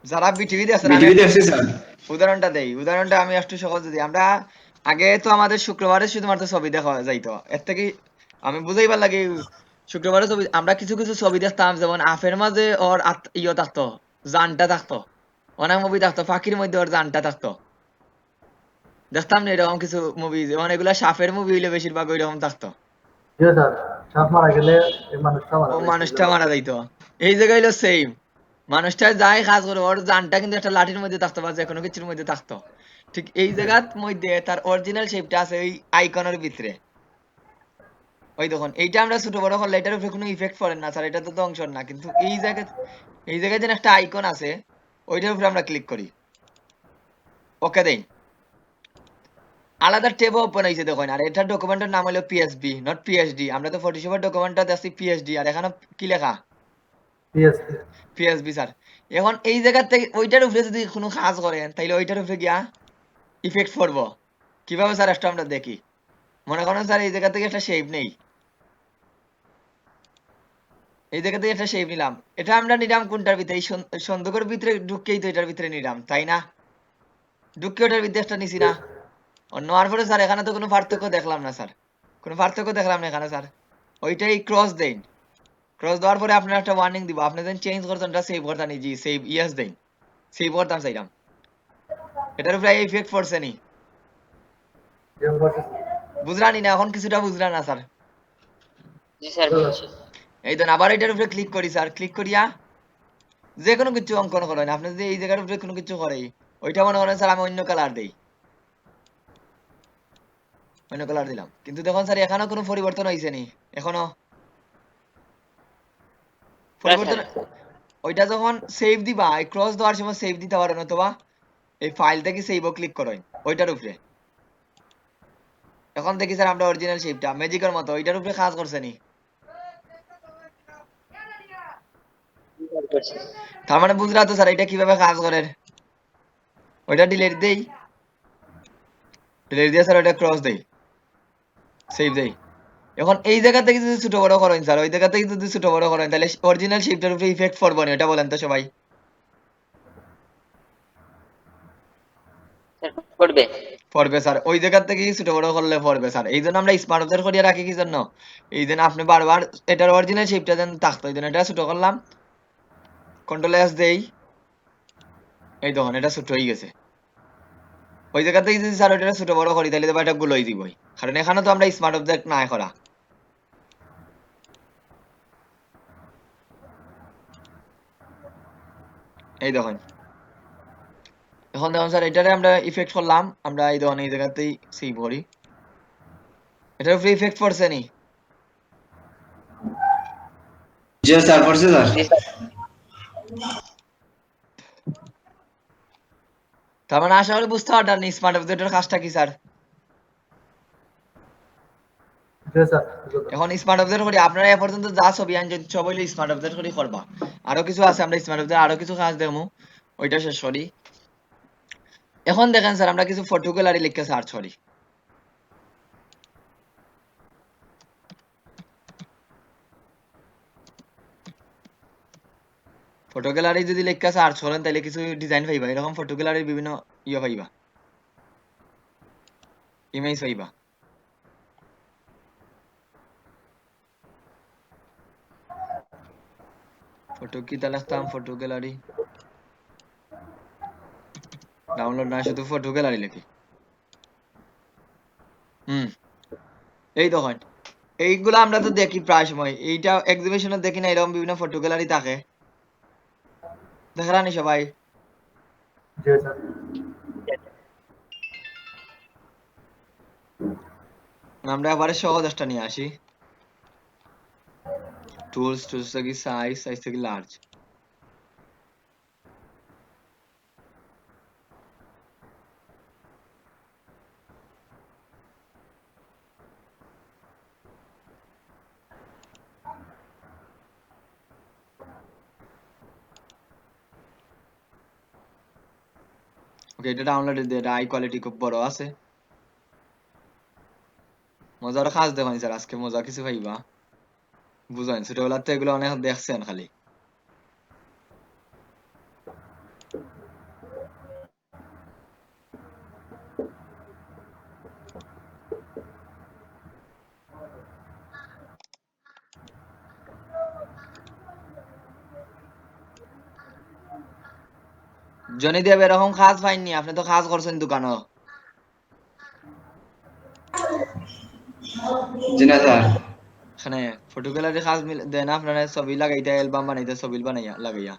যারা বিটিভি দেখছেন আমি বিটিভি একটু দেখছি স্যার। উদাহরণটা দেই, উদাহরণটা আমি একটু সহজ দিই। আমরা আগে তো আমাদের শুক্রবারে শুধুমাত্র ছবি দেখা যাইতো, এর থেকে আমি বুঝাইবার লাগে। শুক্রবারে ছবি আমরা কিছু কিছু ছবি দেখতাম, যেমন আফের মাঝে ওর ইয়ে থাকতো, জানটা থাকতো। অনেক মুভি থাকতো ফাঁকির মধ্যে ওর জানটা থাকতো, দেখতাম না এরকম কিছু মুভি, যেমন এগুলা সাপের মুভি হইলে বেশিরভাগ ওইরকম থাকতো। জি স্যার, সাপ মারা গেলে এই মানুষটা মারা ও যায় মানুষটা সেগুলো। মারা যাইতো। এই জায়গায় হইলো সেম, মানুষটা যাই কাজ করে ওর জানটা কিন্তু একটা লাঠির মধ্যে থাকতো বা যে কোনো কিছুর মধ্যে থাকতো। ঠিক এই জায়গার মধ্যে তার অরিজিনাল শেপটা আছে ওই আইকনের ভিতরে। ওই দেখুন এইটা আমরা ছোট বড় করলে এটার উপরে কোনো ইফেক্ট পড়ে না স্যার, এটা তো ধ্বংসর না, কিন্তু এই জায়গায় যেন একটা আইকন আছে, ওইটার উপরে আমরা ক্লিক করি, ওকে দেই, আলাদা ট্যাব ওপেন হয়েছে দেখুন। আর এটার ডকুমেন্টের নাম হলো পিএসবি, নট পিএইচডি। আমরা তো ফটোশপের ডকুমেন্টটা দেখছি পিএইচডি, আর এখানে কি লেখা? পিএসপি। PSB sir. এখন এই জায়গা থেকে ওইটার উপরে যদি কোনো কাজ করেন, তাইলে ওইটার উপরে গিয়া ইফেক্ট পড়বো কিভাবে স্যার? একটা আমরা দেখি, মনে করেন স্যার এই জায়গা থেকে একটা শেপ নেই, এই জায়গা থেকে একটা শেপ নিলাম, এটা আমরা নিলাম কোনটার ভিতরে? এই সন্দুকের ভিতরে ঢুকেই তো এটার ভিতরে নিলাম, তাই না? ঢুকে ওটার ভিতরে একটা নিছি না? নেওয়ার পরে স্যার এখানে তো কোনো পার্থক্য দেখলাম না স্যার, কোনো পার্থক্য দেখলাম না এখানে স্যার। ওইটাই ক্রস দেন, ক্রস দেওয়ার পরে আপনার একটা ওয়ার্নিং দিব, আপনি যেন চেঞ্জ করতেন এটা সেভ করতেন, জি সেভ ইয়েস দেন, সেভ করতাম চাইলাম, এটার উপরে ইফেক্ট পড়ছে নি, বুঝলানি না এখন কিছুটা বুঝলা না স্যার? জি স্যার বুঝছি। এই দেন আবার এটার উপরে ক্লিক করি স্যার, ক্লিক করিয়া যে কোনো কিছু অঙ্কন করেন, আপনি যদি এই জায়গার উপরে কোনো কিছু করে ওইটা মনে করেন স্যার আমি অন্য কালার দেই, অন্য কালার দিলাম, কিন্তু দেখুন স্যার এখানেও কোনো পরিবর্তন হয়েছে নি এখনো না পরিবর্তন। স্যার। ওইটা যখন সেভ দিবা এই ক্রস দেওয়ার সময় সেভ দিতে পারো, অথবা এই ফাইল থেকে সেভও ক্লিক করেন ওইটার উপরে, এখন দেখি স্যার আমরা অরিজিনাল শেপটা ম্যাজিকের মতো ওইটার উপরে কাজ করছে নি, জি স্যার করছি। তার মানে বুঝলা তো স্যার এটা কিভাবে কাজ করে? ওইটা ডিলিট দেই, ডিলিট দিয়ে স্যার ওইটা ক্রস দেই, সেভ দেই। এখন এই জায়গা থেকে যদি ছোট বড় করেন স্যার, ওই জায়গা থেকে যদি ছোট বড় করেন তাহলে অরিজিনাল শেপটার উপরে ইফেক্ট পড়বে না, এটা বলেন তো সবাই? স্যার করবে। পড়বে স্যার, ওই জায়গা থেকে ছোট বড় করলে পড়বে স্যার, এই জন্য আমরা স্মার্ট অবজার্ভ করিয়ে রাখি কি জন্য, এই জন্য আপনি বারবার এটার অরিজিনাল শেপটা যেন থাকতো, এই জন্য এটা ছোট করলাম, কন্ট্রোল এস দেই, এই দেখুন এটা ছোট হয়ে গেছে। ওই জায়গা থেকে যদি স্যার ওইটা ছোট বড় করি তাহলে তো এটা গুলোই দিবই, কারণ এখানে তো আমরা স্মার্ট অবজেক্ট না করা। এই দেখুন এখন দেখুন স্যার এটারে আমরা ইফেক্ট করলাম, আমরা এই দেখুন এই জায়গাতেই সেভ করি, এটার উপরে ইফেক্ট পড়ছে নি? জি স্যার, পড়ছে স্যার। জি স্যার। তার মানে আশা করি বুঝতে পারতেন স্মার্ট অবজেক্টের কাজটা কি স্যার? এখন স্মার্ট অবজেক্ট করি আপনারা এ পর্যন্ত যা ছবি আনছেন সব হইলো স্মার্ট অবজেক্ট করি করবা, আরো কিছু আছে আমরা স্মার্ট অবজেক্ট আরো কিছু কাজ দেবো, ওইটা শেষ করি। এখন দেখেন স্যার আমরা কিছু ফটো গ্যালারি লিখে সার্চ করি, ফটো গ্যালারি যদি লিখে সার্চ করেন তাহলে কিছু ডিজাইন পাইবা, এরকম ফটো গ্যালারির বিভিন্ন ইয়ে পাইবা, ইমেজ পাইবা। ফটো কি তা লিখতাম, ফটো গ্যালারি ডাউনলোড না, শুধু ফটো গ্যালারি লিখি। হুম, এই দেখেন এইগুলা আমরা তো দেখি প্রায় সময়, এইটা এক্সিবিশনে দেখি না এরকম বিভিন্ন ফটো গ্যালারি থাকে, দেখলানি সবাই? আমরা এবারে সহজ একটা নিয়ে আসি, টুলস, টুলস থেকে সাইজ, সাইজ থেকে লার্জ। ওকে এটা ডাউনলোড দিয়ে, এটা হাই কোয়ালিটি খুব বড় আছে, মজার কাজ দেখেন স্যার আজকে মজা কিছু পাইবা, বুঝেন ছোটবেলার তো এগুলো অনেক দেখছেন খালি। জনি দেব এরকম কাজ পাইনি, আপনি তো কাজ করছেন দোকানও, জি না স্যার। এখানে ফটো গ্যালারি কাজ দেন আপনারা, ছবি লাগাইতে অ্যালবাম বানাইতে ছবি বানাইয়া লাগাইয়া।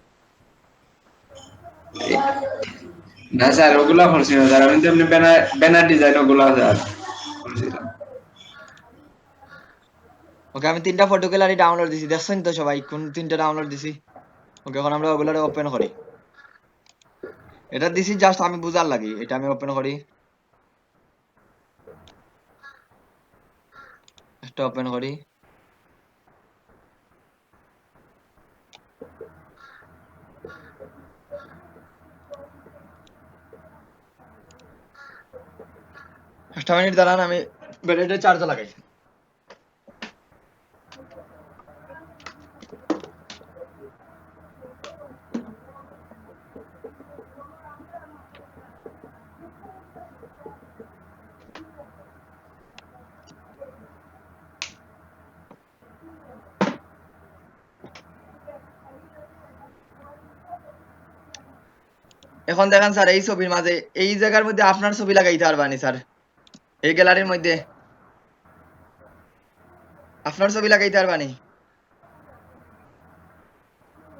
না স্যার, ওগুলা করছি না স্যার, আমি তো এমনি ব্যানার ব্যানার ডিজাইন ওগুলা স্যার করছিলাম। ওকে আমি 3টা ফটো গ্যালারি ডাউনলোড দিছি, দেখছেন তো সবাই কোন 3টা ডাউনলোড দিছি? ওকে এখন আমরা ওগুলারে ওপেন করি, এটা দিছি জাস্ট আমি বুঝার লাগি, এটা আমি ওপেন করি, একটা ওপেন করি, একটা মিনিট দাঁড়ান আমি ব্যাটারিটা চার্জ লাগাই। এখন দেখেন স্যার এই ছবির মাঝে এই জায়গার মধ্যে আপনার ছবি লাগাইতে পারবানি স্যার, এই গ্যালারির মধ্যে আপনার ছবি লাগাইতে পারবানি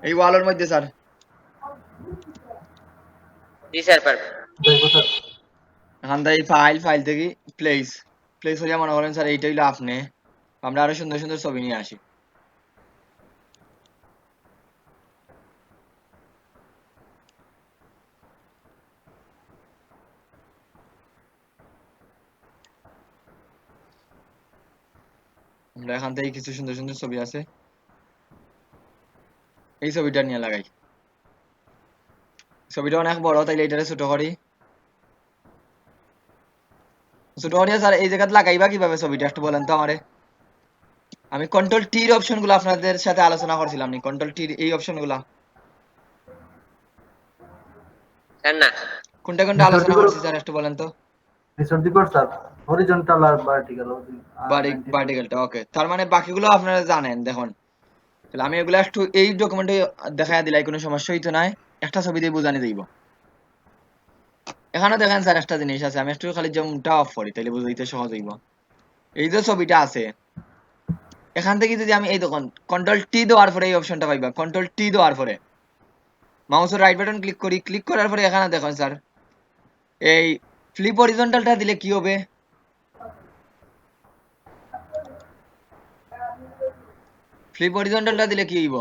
এই ওয়ালের মধ্যে স্যার। জি স্যার পারবেন। দেখবো স্যার। এখান থেকে ফাইল থেকে প্লেস প্লেস হইয়া মনে করেন স্যার এইটা হইলো আপনি, আমরা আরো সুন্দর সুন্দর ছবি নিয়ে আসি। আমরা এখান থেকে কিছু সুন্দর সুন্দর ছবি আছে, এই ছবিটা নিয়ে লাগাই। ছবিটা অনেক বড়, তাইলে এটারে ছোট করি। ছোট করিয়া স্যার এই জায়গাতে লাগাইবা কিভাবে ছবিটা একটু বলেন তো আমারে। আমি কন্ট্রোল টির অপশন গুলো আপনাদের সাথে আলোচনা করছিলাম নি, কন্ট্রোল টির এই অপশন গুলা স্যার না, কোনটা কোনটা আলোচনা করছি স্যার একটু বলেন তো। নিচের দিকে স্যার হরিজন্টাল আর ভার্টিক্যাল ভার্টিক্যালটা ওকে, তার মানে বাকিগুলো আপনারা জানেন। দেখুন তাহলে আমি এগুলা একটু এই ডকুমেন্টে দেখায় দিলাই, কোনো সমস্যা হইতো নাই, একটা ছবি দিয়ে বোঝানি যাইব। এখানে দেখেন স্যার একটা জিনিস আছে, আমি একটু খালি জুমটা অফ করি তাইলে বুঝাইতে সহজ হইব। এই যে ছবিটা আছে এখান থেকে যদি আমি এই দেখুন কন্ট্রোল টি দেওয়ার পরে এই অপশনটা পাইবা, কন্ট্রোল টি দেওয়ার পরে মাউসের রাইট বাটন ক্লিক করি, ক্লিক করার পরে এখানে দেখুন স্যার এই ফ্লিপ হরিজন্টালটা দিলে কি হবে, ফ্লিপ হরিজন্টালটা দিলে কি হইব,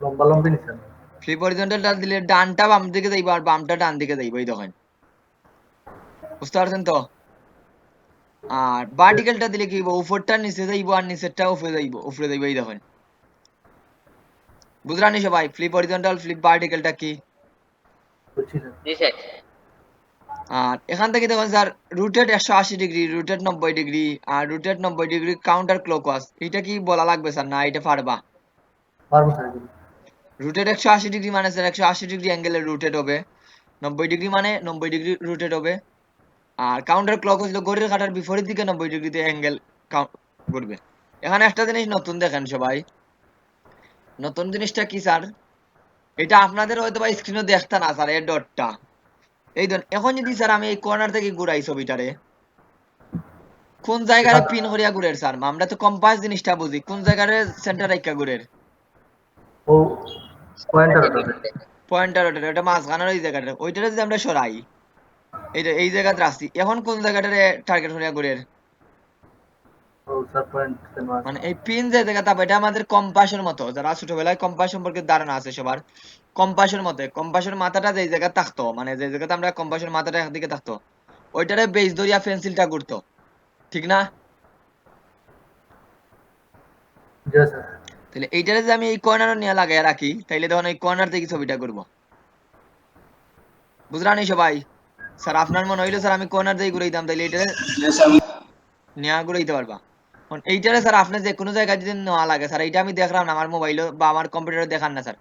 লম্বা লম্বি নিছেন। ফ্লিপ হরিজন্টালটা দিলে ডানটা বাম দিকে যাইব আর বামটা ডান দিকে যাইব, এই দেখেন বুঝতে পারছেন তো। আর ভার্টিক্যালটা দিলে কি হইব, উপরটা নিচে যাইব আর নিচেরটা উপরে যাইব, এই দেখেন বুঝলানি সবাই ফ্লিপ হরিজন্টাল ফ্লিপ ভার্টিক্যালটা কি। বুঝছি স্যার। জি স্যার। আর এখান থেকে দেখুন sir rotated 180 degree, rotated 90 degree, আর রুটেড 90 ডিগ্রি কাউন্টার ক্লকওয়াইজ, এটা কি বলা লাগবে স্যার না এটা পারবা। পারবো স্যার এগুলো। রুটেড 180 ডিগ্রি মানে স্যার 180 ডিগ্রি অ্যাঙ্গেলে রুটেড হবে, 90 ডিগ্রি মানে 90 ডিগ্রি রুটেড হবে, আর কাউন্টার ক্লকওয়াইজ হলো ঘড়ির কাঁটার বিপরীত দিকে 90 ডিগ্রিতে অ্যাঙ্গেল করবে। এখানে একটা জিনিস নতুন দেখেন সবাই, নতুন জিনিসটা কি স্যার, এটা আপনাদের হয়তো বা স্ক্রিনে দেখতে না স্যার, এই ডটটা এই ধরুন। এখন যদি স্যার আমি এই কর্নার থেকে ঘুরাই ছবিটারে, কোন জায়গায় পিন করিয়া ঘুরের স্যার, আমরা তো কম্পাস জিনিসটা বুঝি, কোন জায়গায় সেন্টার রাখা ঘুরের, ও পয়েন্টার ওটাতে। পয়েন্টার ওটা ওটা মাঝখানের ওই জায়গাটা, ওইটারে যদি আমরা সরাই এইটা এই জায়গাতে রাখছি, এখন কোন জায়গাটারে টার্গেট করিয়া ঘুরের, ও স্যার পয়েন্ট মানে এই পিন যে জায়গাটা এটা আমাদের কম্পাসের মতো, যারা ছোটবেলায় কম্পাস সম্পর্কে ধারণা আছে সবার, কম্পাসের মতে কম্পাসের মাথাটা যে জায়গা থাকতো, মানে যে জায়গাতে আমরা কম্পাসের মাথাটা একদিকে থাকতো ওইটারে বেস ধরিয়া পেন্সিলটা ঘুরতো, ঠিক না। জি স্যার। তাহলে এইটারে যদি আমি এই কর্নার নিয়ে লাগাই রাখি তাইলে তখন এই কর্নার থেকে ছবিটা করবো, বুঝলানি সবাই। স্যার আপনার মনে হইলো স্যার আমি কর্নার দিয়ে ঘুরাইতাম, তাইলে এইটারে নিয়ে ঘুরাইতে পারবা। এখন এইটারে স্যার আপনি যে কোনো জায়গায় যদি নেওয়া লাগে স্যার, এইটা আমি দেখলাম না আমার মোবাইলে বা আমার কম্পিউটারে দেখান না স্যার,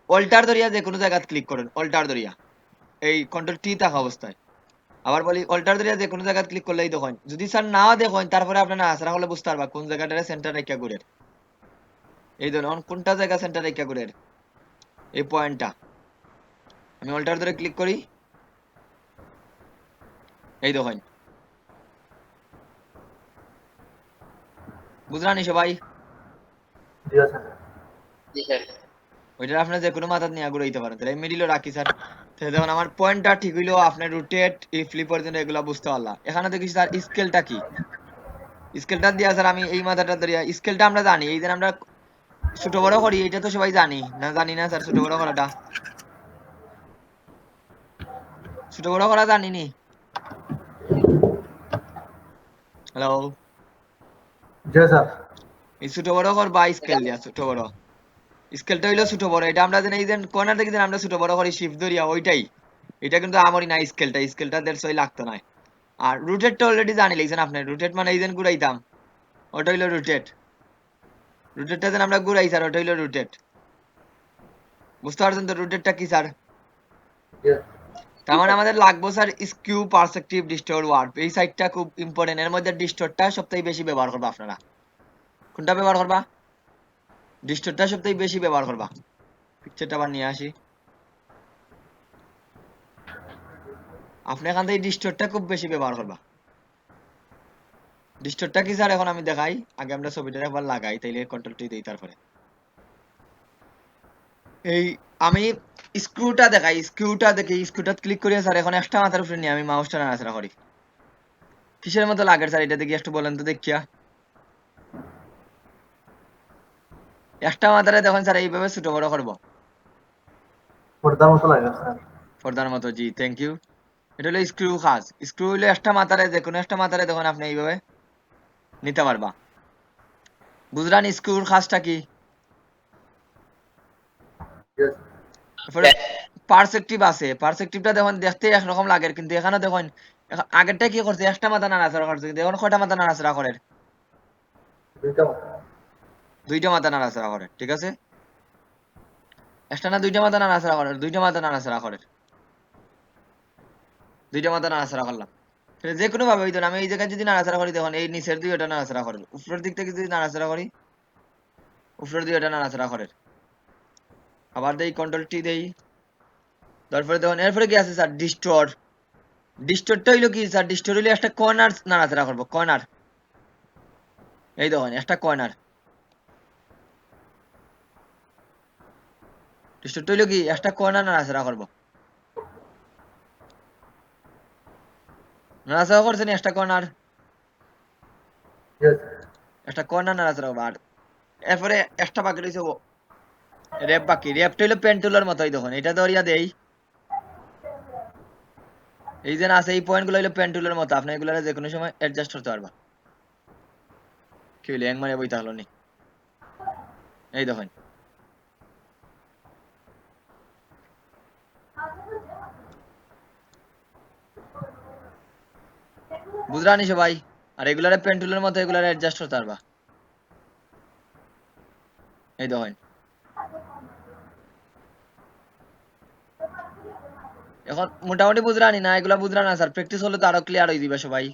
অল্টার ধরিয়া যে কোনো জায়গায় ক্লিক করেন, অল্টার ধরিয়া এই কন্ট্রোল টি থাকা অবস্থায়, আবার বলি অল্টার ধরিয়া যে কোনো জায়গায় ক্লিক করলেই দেখেন, যদি স্যার নাও দেখেন তারপরে আপনার না আসরা হলে বুঝতে পারবা কোন জায়গাটারে সেন্টার রেখা ঘুরের, এই ধরুন কোনটা জায়গা সেন্টার রেখা ঘুরের এই পয়েন্টটা, আমি অল্টার ধরে ক্লিক করি, এই দেখেন বুঝলানি সবাই। জি স্যার। জি স্যার। ওইটা আপনার যে কোনো মাথা নিয়ে ঘুরাইতে পারেন, তাহলে মিডিলও রাখি স্যার। তাহলে দেখুন আমার পয়েন্টটা ঠিক হইলো, আপনার রোটেট এই ফ্লিপ পর্যন্ত এগুলা বুঝতে পারলাম। এখানে দেখি স্যার স্কেলটা কি, স্কেলটা দিয়া স্যার আমি এই মাথাটা ধরিয়া, স্কেলটা আমরা জানি এই যে আমরা ছোট বড় করি, এটা তো সবাই জানি না, জানি না স্যার ছোট বড় করাটা, ছোট বড় করা জানিনি। হ্যালো, জি স্যার। এই ছোট বড় করবা স্কেল দিয়া, ছোট বড় স্কেলটা হইলো ছোট বড়, এটা আমরা যেন এই যে কর্নার থেকে যেন আমরা ছোট বড় করি শিফট ধরিয়া, ওইটাই এটা কিন্তু আমারই না, স্কেলটা স্কেলটা 150 লাগতো না। আর রুটেটটা অলরেডি জানি লিখছেন আপনি, রুটেট মানে এই যে ঘুরাইতাম ওটা হইলো রুটেট, রুটেটটা যেন আমরা ঘুরাই স্যার ওটা হইলো রুটেট, বুঝতে পারছেন তো রুটেটটা কি স্যার। জি। তার মানে আমাদের লাগবো sir skew perspective distort warp, এই সাইডটা খুব ইম্পর্টেন্ট, এর মধ্যে ডিস্টর্টটা সবথেকে বেশি ব্যবহার করবা আপনারা, কোনটা ব্যবহার করবা, ডিস্টর্টটা সবথেকে বেশি ব্যবহার করবা। পিকচারটা আবার নিয়ে আসি, আপনি এখান থেকে ডিস্টরটা খুব বেশি ব্যবহার করবা। ডিস্টরটা কি স্যার এখন আমি দেখাই, আগে আমরা ছবিটা একবার লাগাই, তাইলে কন্ট্রোল টি দেই তারপরে। এই আমি স্ক্রুটা দেখাই, স্ক্রুটা দেখি, স্ক্রুটা ক্লিক করি স্যার, এখন এক্সট্রা মাথার উপরে নিয়ে আমি মাউসটা নাড়াচাড়া করি। কিসের মতো লাগে স্যার এটা দেখি একটু বলেন তো দেখিয়া। এক্সট্রা মাথারে দেখুন স্যার এইভাবে ছোট বড় করবো পর্দার মতো লাগে স্যার। পর্দার মতো। জি থ্যাংক ইউ। এটা হলো স্ক্রু খাস। স্ক্রু হলো একটা মাথারে, যে কোনো একটা মাথারে দেখুন আপনি এইভাবে নিতে পারবা। বুঝলেন স্ক্রুর খাসটা কি? Yes. এরপরে পার্সপেক্টিভ আছে, পার্সপেক্টিভটা দেখুন দেখতে একরকম লাগে, কিন্তু এখানে দেখুন আগেরটা কি করছে, একটা মাথা নাড়াচাড়া করছে, কিন্তু এখন কয়টা মাথা নাড়াচাড়া করে? দুইটা দুইটা মাথা নাড়াচাড়া করে, ঠিক আছে? একটা না দুইটা মাথা নাড়াচাড়া করে, দুইটা মাথা নাড়াচাড়া করে, দুইটা মাথা নাড়াচাড়া করলাম। তাহলে যে কোনো ভাবে হইতো না, আমি এই জায়গায় যদি নাড়াচাড়া করি দেখুন এই নিচের দুইটা নাড়াচাড়া করে, উপরের দিক থেকে যদি নাড়াচাড়া করি উপরের দুইটা নাড়াচাড়া করে। আবার দেই কন্ট্রোল টি দেই, তারপরে দেখুন এরপরে কি আছে স্যার, ডিস্টর। ডিস্টরটা হইলো কি স্যার, ডিস্টর হইলো একটা কর্নার নাড়াচাড়া করবো, কর্নার। এই দেখুন একটা কর্নার। ডিস্টরটা হইলো কি একটা কর্নার নাড়াচাড়া করবো। নাড়াচাড়া করছেন একটা কর্নার, Yes. একটা কর্নার নাড়াচাড়া করবো। আর এরপরে একটা বাকি রয়েছে রেপ বাকি। রেপটা হইলো পেন্টুলার মতোই, দেখুন এটা ধরিয়া দেই, এই যে আছে এই পয়েন্ট গুলো হইলো পেন্টুলার মতো, আপনি এগুলো যে কোনো সময় অ্যাডজাস্ট করতে পারবা। কি হইলো এক মানে বইতে হলো নি, এই দেখুন। বুঝলানি সবাই? আর এগুলারে পেন্টুলের মতো এগুলারে অ্যাডজাস্ট করতে পারবা, এই দেখুন। এখন মোটামুটি বুঝরানি না, এগুলা বুঝরা না স্যার, প্র্যাকটিস হলে তো আরো ক্লিয়ার হয়ে দিবে সবাই।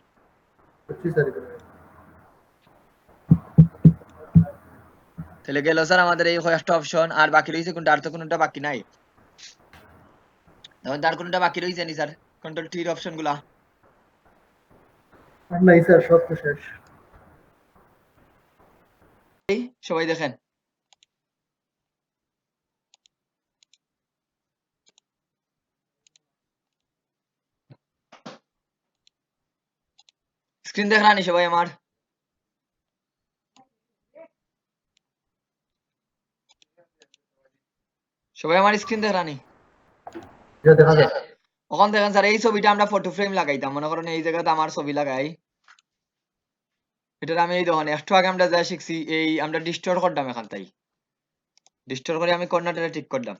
अच्छी सारी তাহলে গেল স্যার আমাদের এই কয়েকটা অপশন, আর বাকি রয়েছে কোনটা? আর তো কোনটা বাকি নাই। এখন তার কোনটা বাকি রয়েছে নি স্যার, কন্ট্রোল টির অপশন গুলা? नहीं सर सब तो शेष এই সবাই দেখেন, স্ক্রিন দেখ রানি সবাই আমার? সবাই আমার স্ক্রিন দেখ রানি? जो देखा जाए ওখান দেখেন স্যার, এই ছবিটা আমরা ফটো ফ্রেম লাগাইতাম, মনে করেন এই জায়গাতে আমার ছবি লাগাই, এটার আমি এই দেখুন একটু আগে আমরা যা শিখছি, এই আমরা ডিস্টোর করলাম, এখান তাই ডিস্টোর করে আমি কর্নারটা ঠিক করলাম।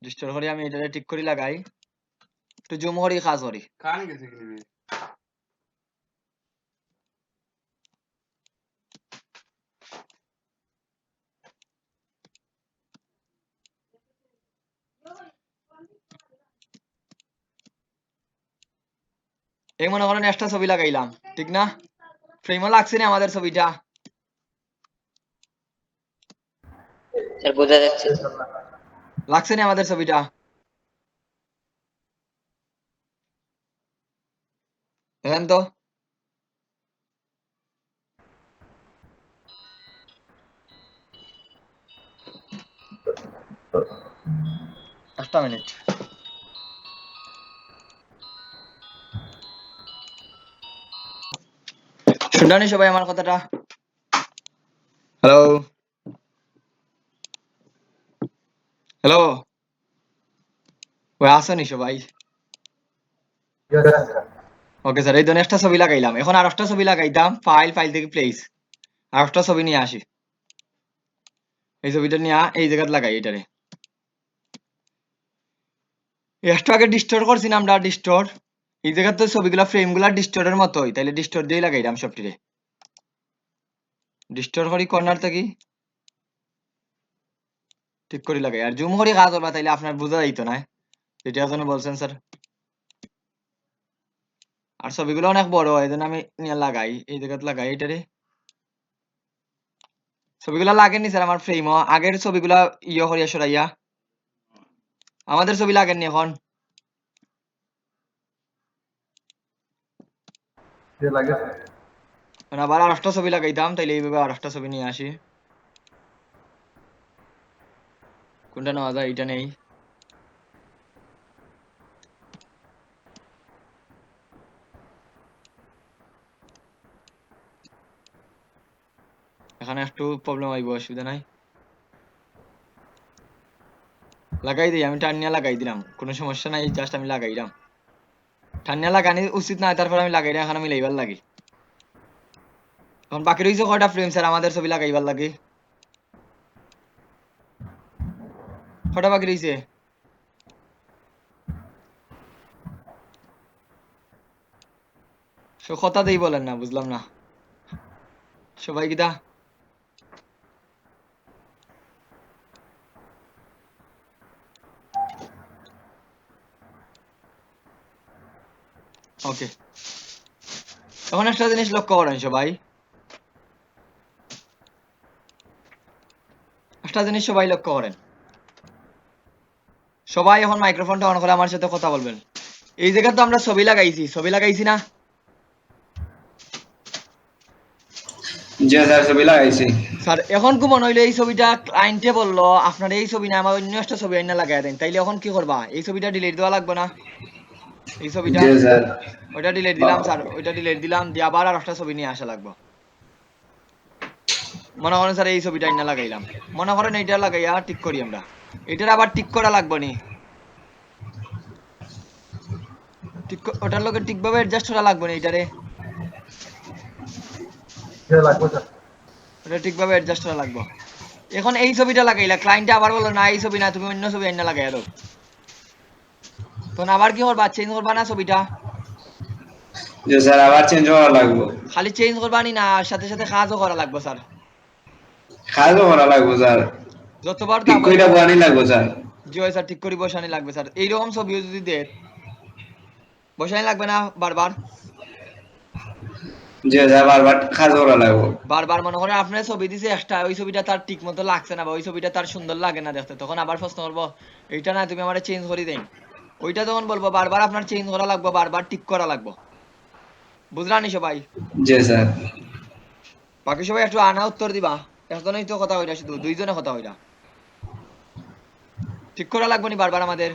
ডিস্টোর করে আমি এটা ঠিক করে লাগাই, একটু জুম করি, খাস করি। এই মনে করেন একটা ছবি লাগাইলাম, ঠিক না? ফ্রেমও লাগছে না আমাদের ছবিটা? স্যার বোঝা যাচ্ছে তো? লাগছে না আমাদের ছবিটা? দেখেন তো। একটা মিনিট, শুনলানি সবাই আমার কথাটা? হ্যালো হ্যালো, ওই আসনি সবাই? यस ওকে স্যার, এই ধরনের একটা ছবি লাগাইলাম, এখন আর একটা ছবি লাগাইতাম, ফাইল, ফাইল থেকে প্লেস, আর একটা ছবি নিয়ে আসি, এই ছবিটা নিয়ে এই জায়গায় লাগাই এটারে। একটু আগে ডিস্টোর করছি না আমরা, ডিস্টোর এই জায়গায় তো ছবিগুলা ফ্রেমগুলা ডিস্টোরের মতোই, তাইলে ডিস্টোর দিয়েই লাগাইলাম সবটিরে। ডিস্টোর করি কর্নার থেকে ঠিক করে লাগাই, আর জুম করে কাজ করবা, তাইলে আপনার বোঝা যাইতো না, এটার জন্য বলছেন স্যার। আর ছবিগুলো অনেক বড়, এই জন্য আমি নিয়ে লাগাই, এই জায়গাতে লাগাই এটারে। ছবিগুলা লাগেননি স্যার আমার ফ্রেম আগের ছবিগুলা ইয়ে করিয়া সরাইয়া আমাদের ছবি লাগেননি এখন যে লাগে মানে আবার আর একটা ছবি লাগাইতাম তাইলে এইভাবে আর একটা ছবি নিয়ে আসি কোনটা নেওয়া যায় এটা নেই এখানে একটু প্রবলেম আইব অসুবিধা নাই লাগাই দিই আমি টানিয়া লাগাই দিলাম কোনো সমস্যা নাই জাস্ট আমি লাগাই দিলাম টানিয়া লাগানি উচিত না তারপর আমি লাগাই দিলাম এখন আমি লাইবার লাগি এখন বাকি রয়েছে কয়টা ফ্রেম স্যার আমাদের ছবি লাগাইবার লাগে কয়টা বাকি রয়েছে কথা দেই বলেন না বুঝলাম না সবাই কিটা ওকে এখন একটা জিনিস লক্ষ্য করেন সবাই একটা জিনিস সবাই লক্ষ্য করেন সবাই এখন মাইক্রোফোনটা অন করে আমার সাথে কথা বলবেন এই জায়গায় তো আমরা ছবি লাগাইছি না জি স্যার ছবি লাগাইছি স্যার এখন কি মনে হইলো এই ছবিটা ক্লায়েন্টে বললো আপনার এই ছবি না আমার অন্য একটা ছবি আইনা লাগাই দেন তাইলে এখন কি করবা এই ছবিটা ডিলিট দেওয়া লাগবে না এই ছবিটা জি স্যার ওইটা ডিলিট দিলাম স্যার ওইটা ডিলিট দিলাম দিয়ে আবার আর একটা ছবি নিয়ে আসা লাগবে মনে করেন স্যার এই ছবিটা আইনা লাগাইলাম মনে করেন এইটা লাগাইয়া টিক করি আমরা এটার আবার টিক করা লাগবে নি ওটার লগে টিক ভাবে অ্যাডজাস্ট করা লাগবে না এটারে যে লাগবে স্যার ওটা ঠিকভাবে অ্যাডজাস্ট করা লাগবে এখন এই ছবিটা লাগাইলা ক্লায়েন্টে আবার বললো না এই ছবি না তুমি অন্য ছবি আইনা লাগাই দাও তখন আবার কি করবা চেঞ্জ করবা না ছবিটা জি স্যার আবার চেঞ্জ করা লাগবে খালি চেঞ্জ করবা নি না সাথে সাথে কাজও করা লাগবে স্যার কাজও করা লাগবে স্যার যতবার ঠিক কইরা বানি লাগবে স্যার জি হয় স্যার ঠিক করে বসানি লাগবে স্যার এইরকম ছবিও যদি দেন বসানি লাগবে না বারবার জি স্যার বারবার কাজ করা লাগবে বারবার মনে করেন আপনার ছবি দিছে একটা ওই ছবিটা তার ঠিক মতো লাগছে না বা ওই ছবিটা তার সুন্দর লাগে না দেখতে তখন আবার প্রশ্ন করবো এইটা না তুমি আমার চেঞ্জ করে দেন ওইটা তখন বলবো বারবার আপনার চেঞ্জ করা লাগবে বারবার ঠিক করা লাগবে বুঝলানি সবাই জি স্যার বাকি সবাই একটু আনা উত্তর দিবা একজনই তো কথা হইরা শুধু দুইজনে কথা হইরা ঠিক করা লাগবে নি বারবার আমাদের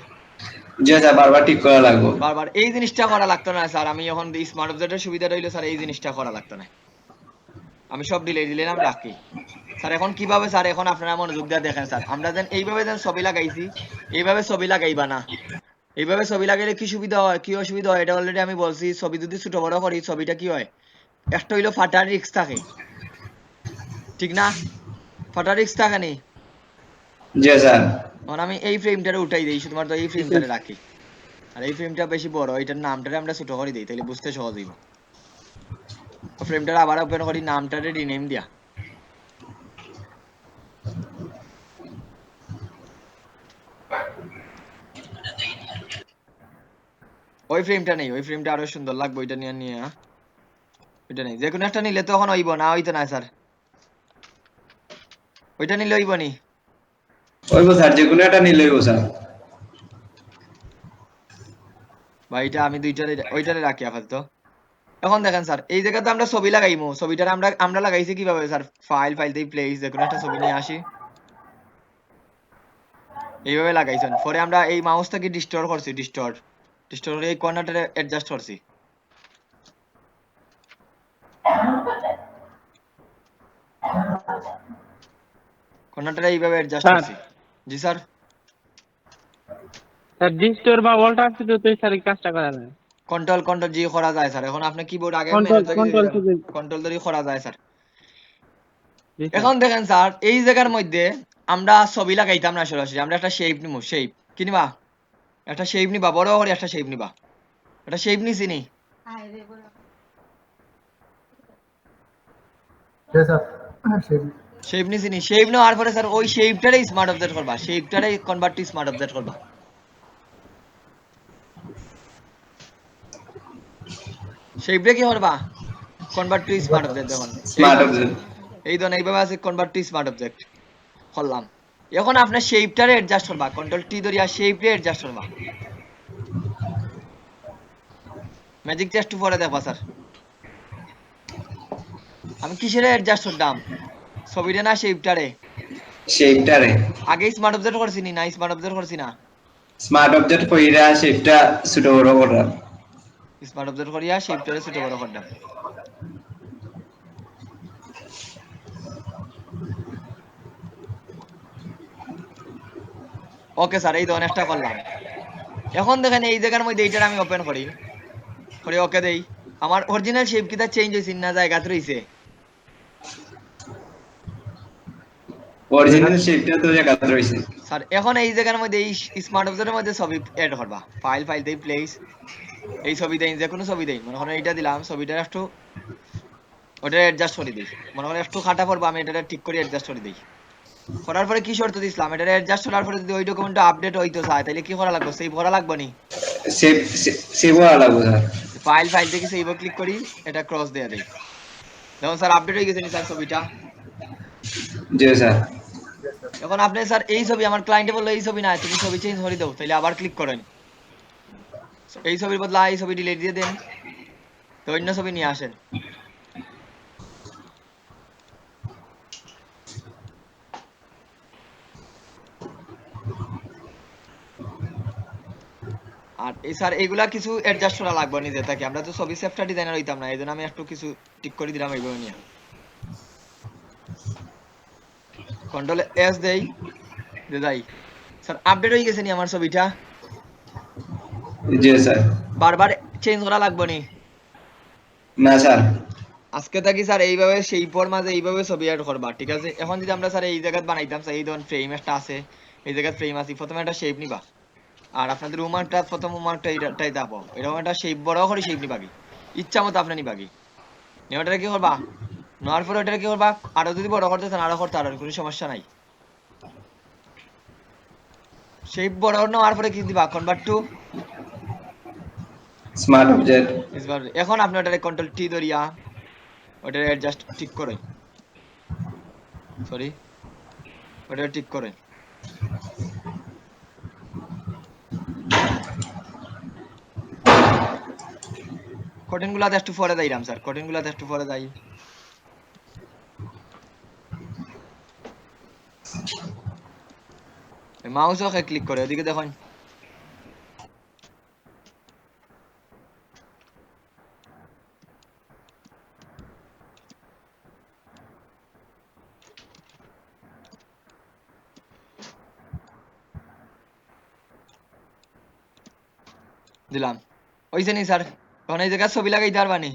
জি স্যার বারবার ঠিক করা লাগবে বারবার এই জিনিসটা করা লাগতো না স্যার আমি এখন স্মার্ট অবজেক্টের সুবিধা রইলো স্যার এই জিনিসটা করা লাগতো না আমি সব দিলাম রাখি স্যার এখন কিভাবে স্যার এখন আপনারা মনোযোগ দিয়ে দেখেন স্যার আমরা যেন এইভাবে যেন ছবি লাগাইছি এইভাবে ছবি লাগাইবা না এইভাবে ছবি লাগাইলে কি সুবিধা হয় কি অসুবিধা হয় এটা অলরেডি আমি বলছি ছবি যদি ছোট বড় করি ছবিটা কি হয় একটা হইলো ফাটার রিস্ক থাকে ঠিক না ফাটার রিস্ক থাকে নি জি স্যার এখন আমি এই ফ্রেমটারে উঠাই দেই শুধুমাত্র এই ফ্রেমটারে রাখি আর এই ফ্রেমটা বেশি বড় এটার নামটারে আমরা ছোট করে দেই তাহলে বুঝতে সহজ হইব ফ্রেমটারে আবার ওপেন করি নামটারে রিনেম দিয়া ওই ফ্রেমটা নেই ওই ফ্রেমটা আরো সুন্দর লাগবে ওইটা নিয়ে নিয়ে ওইটা নেই যে কোনো একটা নিলে তখন হইব না হইতো না স্যার ওইটা নিলে হইব নি ওইবো স্যার যে কোনো একটা নিলেই স্যার বা এটা আমি দুইটারে ওইটারে রাখি আপাতত এখন দেখেন স্যার এই জায়গাতে আমরা ছবি লাগাইমু ছবিটারে আমরা লাগাইছি কিভাবে স্যার ফাইল দিয়ে প্লেস যে কোনো একটা ছবি নিয়ে আসি এইভাবে লাগাইছেন পরে আমরা এই মাউসটাকে ডিস্টর্ট করছি ডিস্টর্ট করে এই কর্নারটারে অ্যাডজাস্ট করছি কর্নারটারে এইভাবে অ্যাডজাস্ট করছি জি স্যার স্যার ডিস্টোর বা অল্টার আছে তো তুই স্যার এই কাজটা করা যায় কন্ট্রোল জি করা যায় স্যার এখন আপনি কিবোর্ড আগে কন্ট্রোল ধরে করা যায় স্যার এখন দেখেন স্যার এই জায়গার মধ্যে আমরা ছবি লাগাইতাম না সরাসরি আমরা একটা শেপ নিবো শেপ কি নিবা একটা শেপ নিবা বড় করে একটা শেপ নিবা একটা শেপ নিছি নি যে স্যার সেই শেপ নিছি নি শেপ নেওয়ার পরে স্যার ওই শেপটারে স্মার্ট অবজেক্ট করবা শেপটারে কনভার্ট টু স্মার্ট অবজেক্ট করবা শেপটা কি করবা কনভার্ট টু স্মার্ট অবজেক্ট দেখুন স্মার্ট অবজেক্ট এই ধরনের এইভাবে আছে কনভার্ট টু স্মার্ট অবজেক্ট করলাম। এখন আপনার শেপটারে অ্যাডজাস্ট করবা, কন্ট্রোল টি ধরিয়া শেপটা অ্যাডজাস্ট করবা। ম্যাজিক টেস্ট পরে দেখবা স্যার আমি কিসের অ্যাডজাস্ট করলাম, ছবিটা না শেপটারে? শেপটারে আগে স্মার্ট অবজেক্ট করছি নি? না স্মার্ট অবজেক্ট করছি না? স্মার্ট অবজেক্ট কইরা শেপটা ছোট বড় করা। স্মার্ট অবজেক্ট করিয়া শেপটারে ছোট বড় করলাম। ওকে স্যার, এই ধরনের একটা করলাম। এখন দেখেন এই জায়গার মধ্যে এইটার আমি ওপেন করি, করে ওকে দেই। আমার অরিজিনাল শেপ কিটা চেঞ্জ হইছে না জায়গাতে রইছে? অরিজিনাল শেপটা তো জায়গা রইছে। স্যার এখন এই জায়গার মধ্যে এই স্মার্ট অবজেক্টের মধ্যে ছবি এড করবা, ফাইল দেই, প্লেস, এই ছবি দেই, যে কোনো ছবি দেই, মনে করেন এইটা দিলাম, ছবিটা একটু ওটা অ্যাডজাস্ট করে দিই, মনে করেন একটু খাটা পড়বো, আমি এটা ঠিক করে অ্যাডজাস্ট করে দিই। করার পরে কি শর্ত দিছিলাম, এটা অ্যাডজাস্ট করার পরে যদি ওই ডকুমেন্টটা আপডেট হইতো চায় তাহলে কি করা লাগবে? সেভ করা লাগবে নি? সেভ সেভ করা লাগবে স্যার। ফাইল থেকে সেভ ক্লিক করি, এটা ক্রস দিয়ে দেই। দেখুন স্যার আপডেট হয়ে গেছে নি স্যার ছবিটা? জি স্যার। এখন আপনি স্যার এই ছবি, আমার ক্লায়েন্টে বললো এই ছবি না, তুমি ছবি চেঞ্জ করে দাও, তাহলে আবার ক্লিক করেন, এই ছবির বদলা এই ছবি ডিলিট দিয়ে দেন, তো অন্য ছবি নিয়ে আসেন। আর এই স্যার এগুলা কিছু অ্যাডজাস্ট করা লাগবে নিজে থেকে, আমরা তো ছবি সেফটা ডিজাইনার হইতাম না, এই জন্য আমি একটু কিছু ঠিক করে দিলাম এইভাবে নিয়ে। কন্ট্রোল এস দেই, দেই। স্যার আপডেট হয়ে গেছে নি আমার ছবিটা? জি স্যার। বারবার চেঞ্জ করা লাগবে নি? না স্যার। আজকে থাকি স্যার এইভাবে সেই পর মাঝে এইভাবে ছবি অ্যাড করবা, ঠিক আছে? এখন যদি আমরা স্যার এই জায়গায় বানাইতাম, স্যার এই ধরুন ফ্রেম একটা আছে, এই জায়গায় ফ্রেম আছে, প্রথমে একটা শেপ নিবা, আর আপনাদের উমারটা প্রথম উমারটা এইটাই দাবো, এরকম একটা শেপ বড় করে শেপ নিবাগি, ইচ্ছা মতো আপনি নিবাগি। ওটা কি করবা, নেওয়ার পরে ওটা কি করবা, আরো যদি বড় করতে চান আরো করতে, আর কোনো সমস্যা নাই। শেপ বড় নেওয়ার পরে কি দিবা, কনভার্ট টু স্মার্ট অবজেক্ট। এখন আপনি ওটারে কন্ট্রোল টি ধরিয়া ওটা অ্যাডজাস্ট ঠিক করে, সরি ওটা ঠিক করে। কঠিন গুলাতে একটু পরে যাইলাম স্যার, কঠিন গুলাতে একটু পরে যাই। মাউস ওকে ক্লিক করে ওদিকে দেখুন, দিলাম, ওইছে নি স্যার? এখন এই জায়গায় ছবি লাগাইতে পারবানি?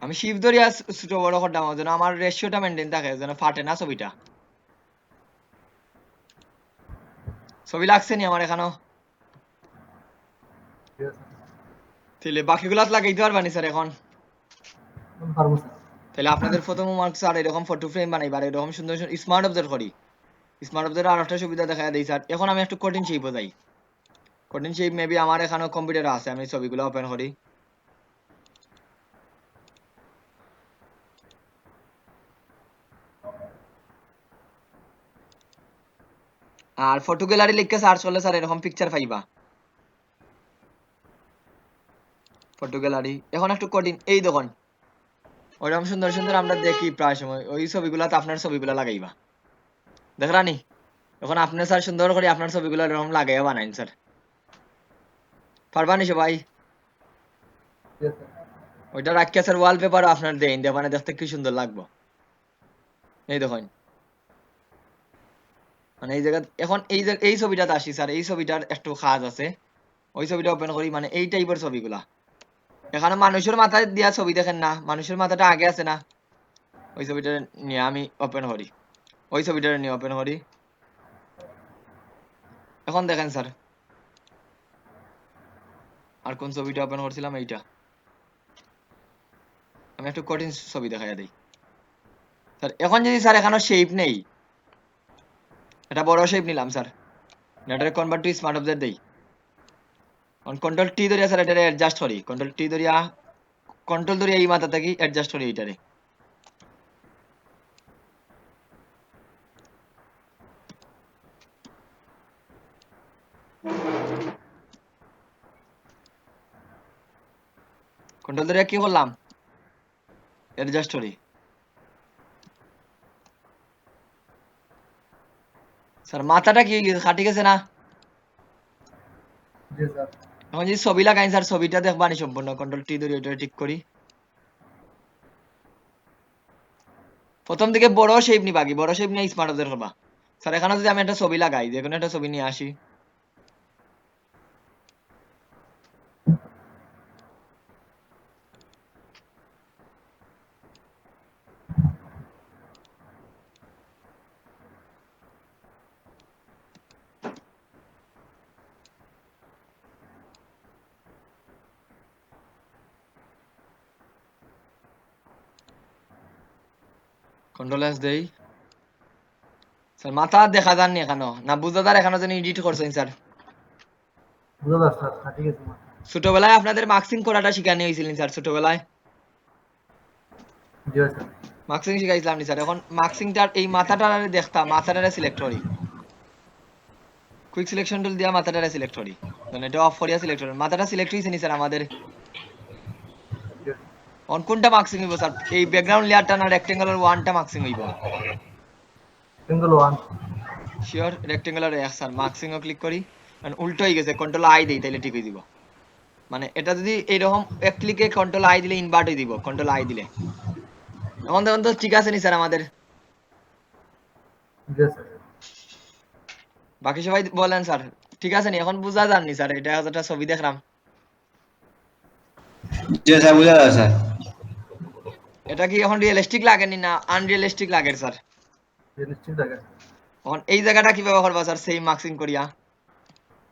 আমি শিফট ধরিয়া ছোট বড় করতাম যেন আমার রেশিওটা মেনটেন থাকে, যেন ফাটে না ছবিটা। ছবি লাগছে নি আমার এখানেও? তাহলে বাকিগুলাত লাগাইতে পারবানি স্যার এখন? পারবো স্যার। তাহলে আপনাদের প্রথম মার্ক স্যার এরকম ফটো ফ্রেম বানাইবা, আর এরকম সুন্দর সুন্দর স্মার্ট অবজেক্ট করি। স্মার্ট অবজেক্ট আর একটা সুবিধা দেখা দেই স্যার, এখন আমি একটু কঠিন শেপ যাই। কঠিন শেপ মেবি আমার এখানেও কম্পিউটার আছে, আমি ছবিগুলো ওপেন করি। আর ফটো গ্যালারি লিখে সার্চ করলে স্যার এরকম পিকচার পাইবা, ফটো গ্যালারি। এখন একটু কঠিন, এই দেখুন ওইরকম সুন্দর সুন্দর আমরা দেখি প্রায় সময়, ওই ছবিগুলাতে আপনার ছবিগুলো লাগাইবা, দেখরানি? এখন আপনি স্যার সুন্দর করে আপনার ছবিগুলো এরকম লাগাইয়া বানাইন স্যার, পারবানি সবাই? Yes, sir. ওইটা রাখিয়া স্যার ওয়ালপেপারও আপনার দেন, মানে দেখতে কি সুন্দর লাগবে। এই দেখুন, মানে এই জায়গা এখন এই ছবিটাতে আসি স্যার, এই ছবিটার একটু কাজ আছে, ওই ছবিটা ওপেন করি, মানে এই টাইপের ছবিগুলা। এখানে মানুষের মাথায় দিয়া ছবি দেখেন না, মানুষের মাথাটা আগে আছে না, ওই ছবিটা নিয়ে আমি ওপেন করি, ওই ছবিটা নিয়ে ওপেন করি। এখন দেখেন স্যার, আর কোন ছবিটা ওপেন করছিলাম, এইটা। আমি একটু কঠিন ছবি দেখাইয়া দিই স্যার। এখন যদি স্যার এখানে শেপ নেই, এটা বড় শেপ নিলাম স্যার, এটারে কনভার্ট টু স্মার্ট অবজেক্ট দেই। অন কন্ট্রোল টি ধরিয়া স্যার এটারে অ্যাডজাস্ট করি, কন্ট্রোল ধরিয়া এই মাথা থেকে অ্যাডজাস্ট করি এটারে। কন্ট্রোল ধরিয়া কি করলাম, অ্যাডজাস্ট করি। স্যার মাথাটা কি খাটি গেছে না? জি স্যার। এখন যদি ছবি লাগাই স্যার, ছবিটা দেখবানি সম্পূর্ণ। কন্ট্রোল টি ধরে এটা ঠিক করি। প্রথম দিকে বড় শেপ নিবা, কি বড় শেপ নিয়ে স্মার্ট অবজেক্ট করবা। স্যার এখানে যদি আমি একটা ছবি লাগাই, যে কোনো একটা ছবি নিয়ে আসি, কন্ট্রোল এস দেই। স্যার মাথা দেখা যাননি এখানো, না বুঝা যার এখানে যেন এডিট করছেন স্যার। বুঝা যাচ্ছে স্যার, খাটি গেছে মাথা। ছোটবেলায় আপনাদের মার্কসিং করাটা শিখানি হয়েছিলেন স্যার, ছোটবেলায় জি স্যার। মার্কসিং শিখাইছিলাম নি স্যার। এখন মার্কসিংটার এই মাথাটা দেখতাম, মাথাটারে সিলেক্ট করি, কুইক সিলেকশন টুল দিয়া মাথাটারে সিলেক্ট করি। মানে এটা অফ করিয়া সিলেক্ট করি, মাথাটা সিলেক্ট হয়েছে নি স্যার আমাদের। অন কোনটা মার্কসিং হইব স্যার, এই ব্যাকগ্রাউন্ড লেয়ারটা না রেক্টেঙ্গুলার ওয়ানটা মার্কসিং হইব? Single one. শিওর রেক্টেঙ্গুলার এক স্যার, মার্কসিংও ক্লিক করি। মানে উল্টো হয়ে গেছে, কন্ট্রোল আই দেই তাইলে ঠিক হয়ে দিব। মানে এটা যদি এইরকম এক ক্লিকে কন্ট্রোল আই দিলে ইনভার্ট হয়ে দিব, কন্ট্রোল আই দিলে। এখন দেখুন তো ঠিক আছে নি স্যার আমাদের? জি স্যার। বাকি সবাই বলেন স্যার ঠিক আছে নি? এখন বুঝা যাননি স্যার? এটা একটা ছবি দেখলাম, জি স্যার বুঝা যায় স্যার। এটা কি এখন রিয়েলিস্টিক লাগেনি না আনরিয়েলিস্টিক লাগে স্যার? রিয়েলিস্টিক থাকে। এখন এই জায়গাটা কিভাবে করবা স্যার সেম মার্কসিং করিয়া?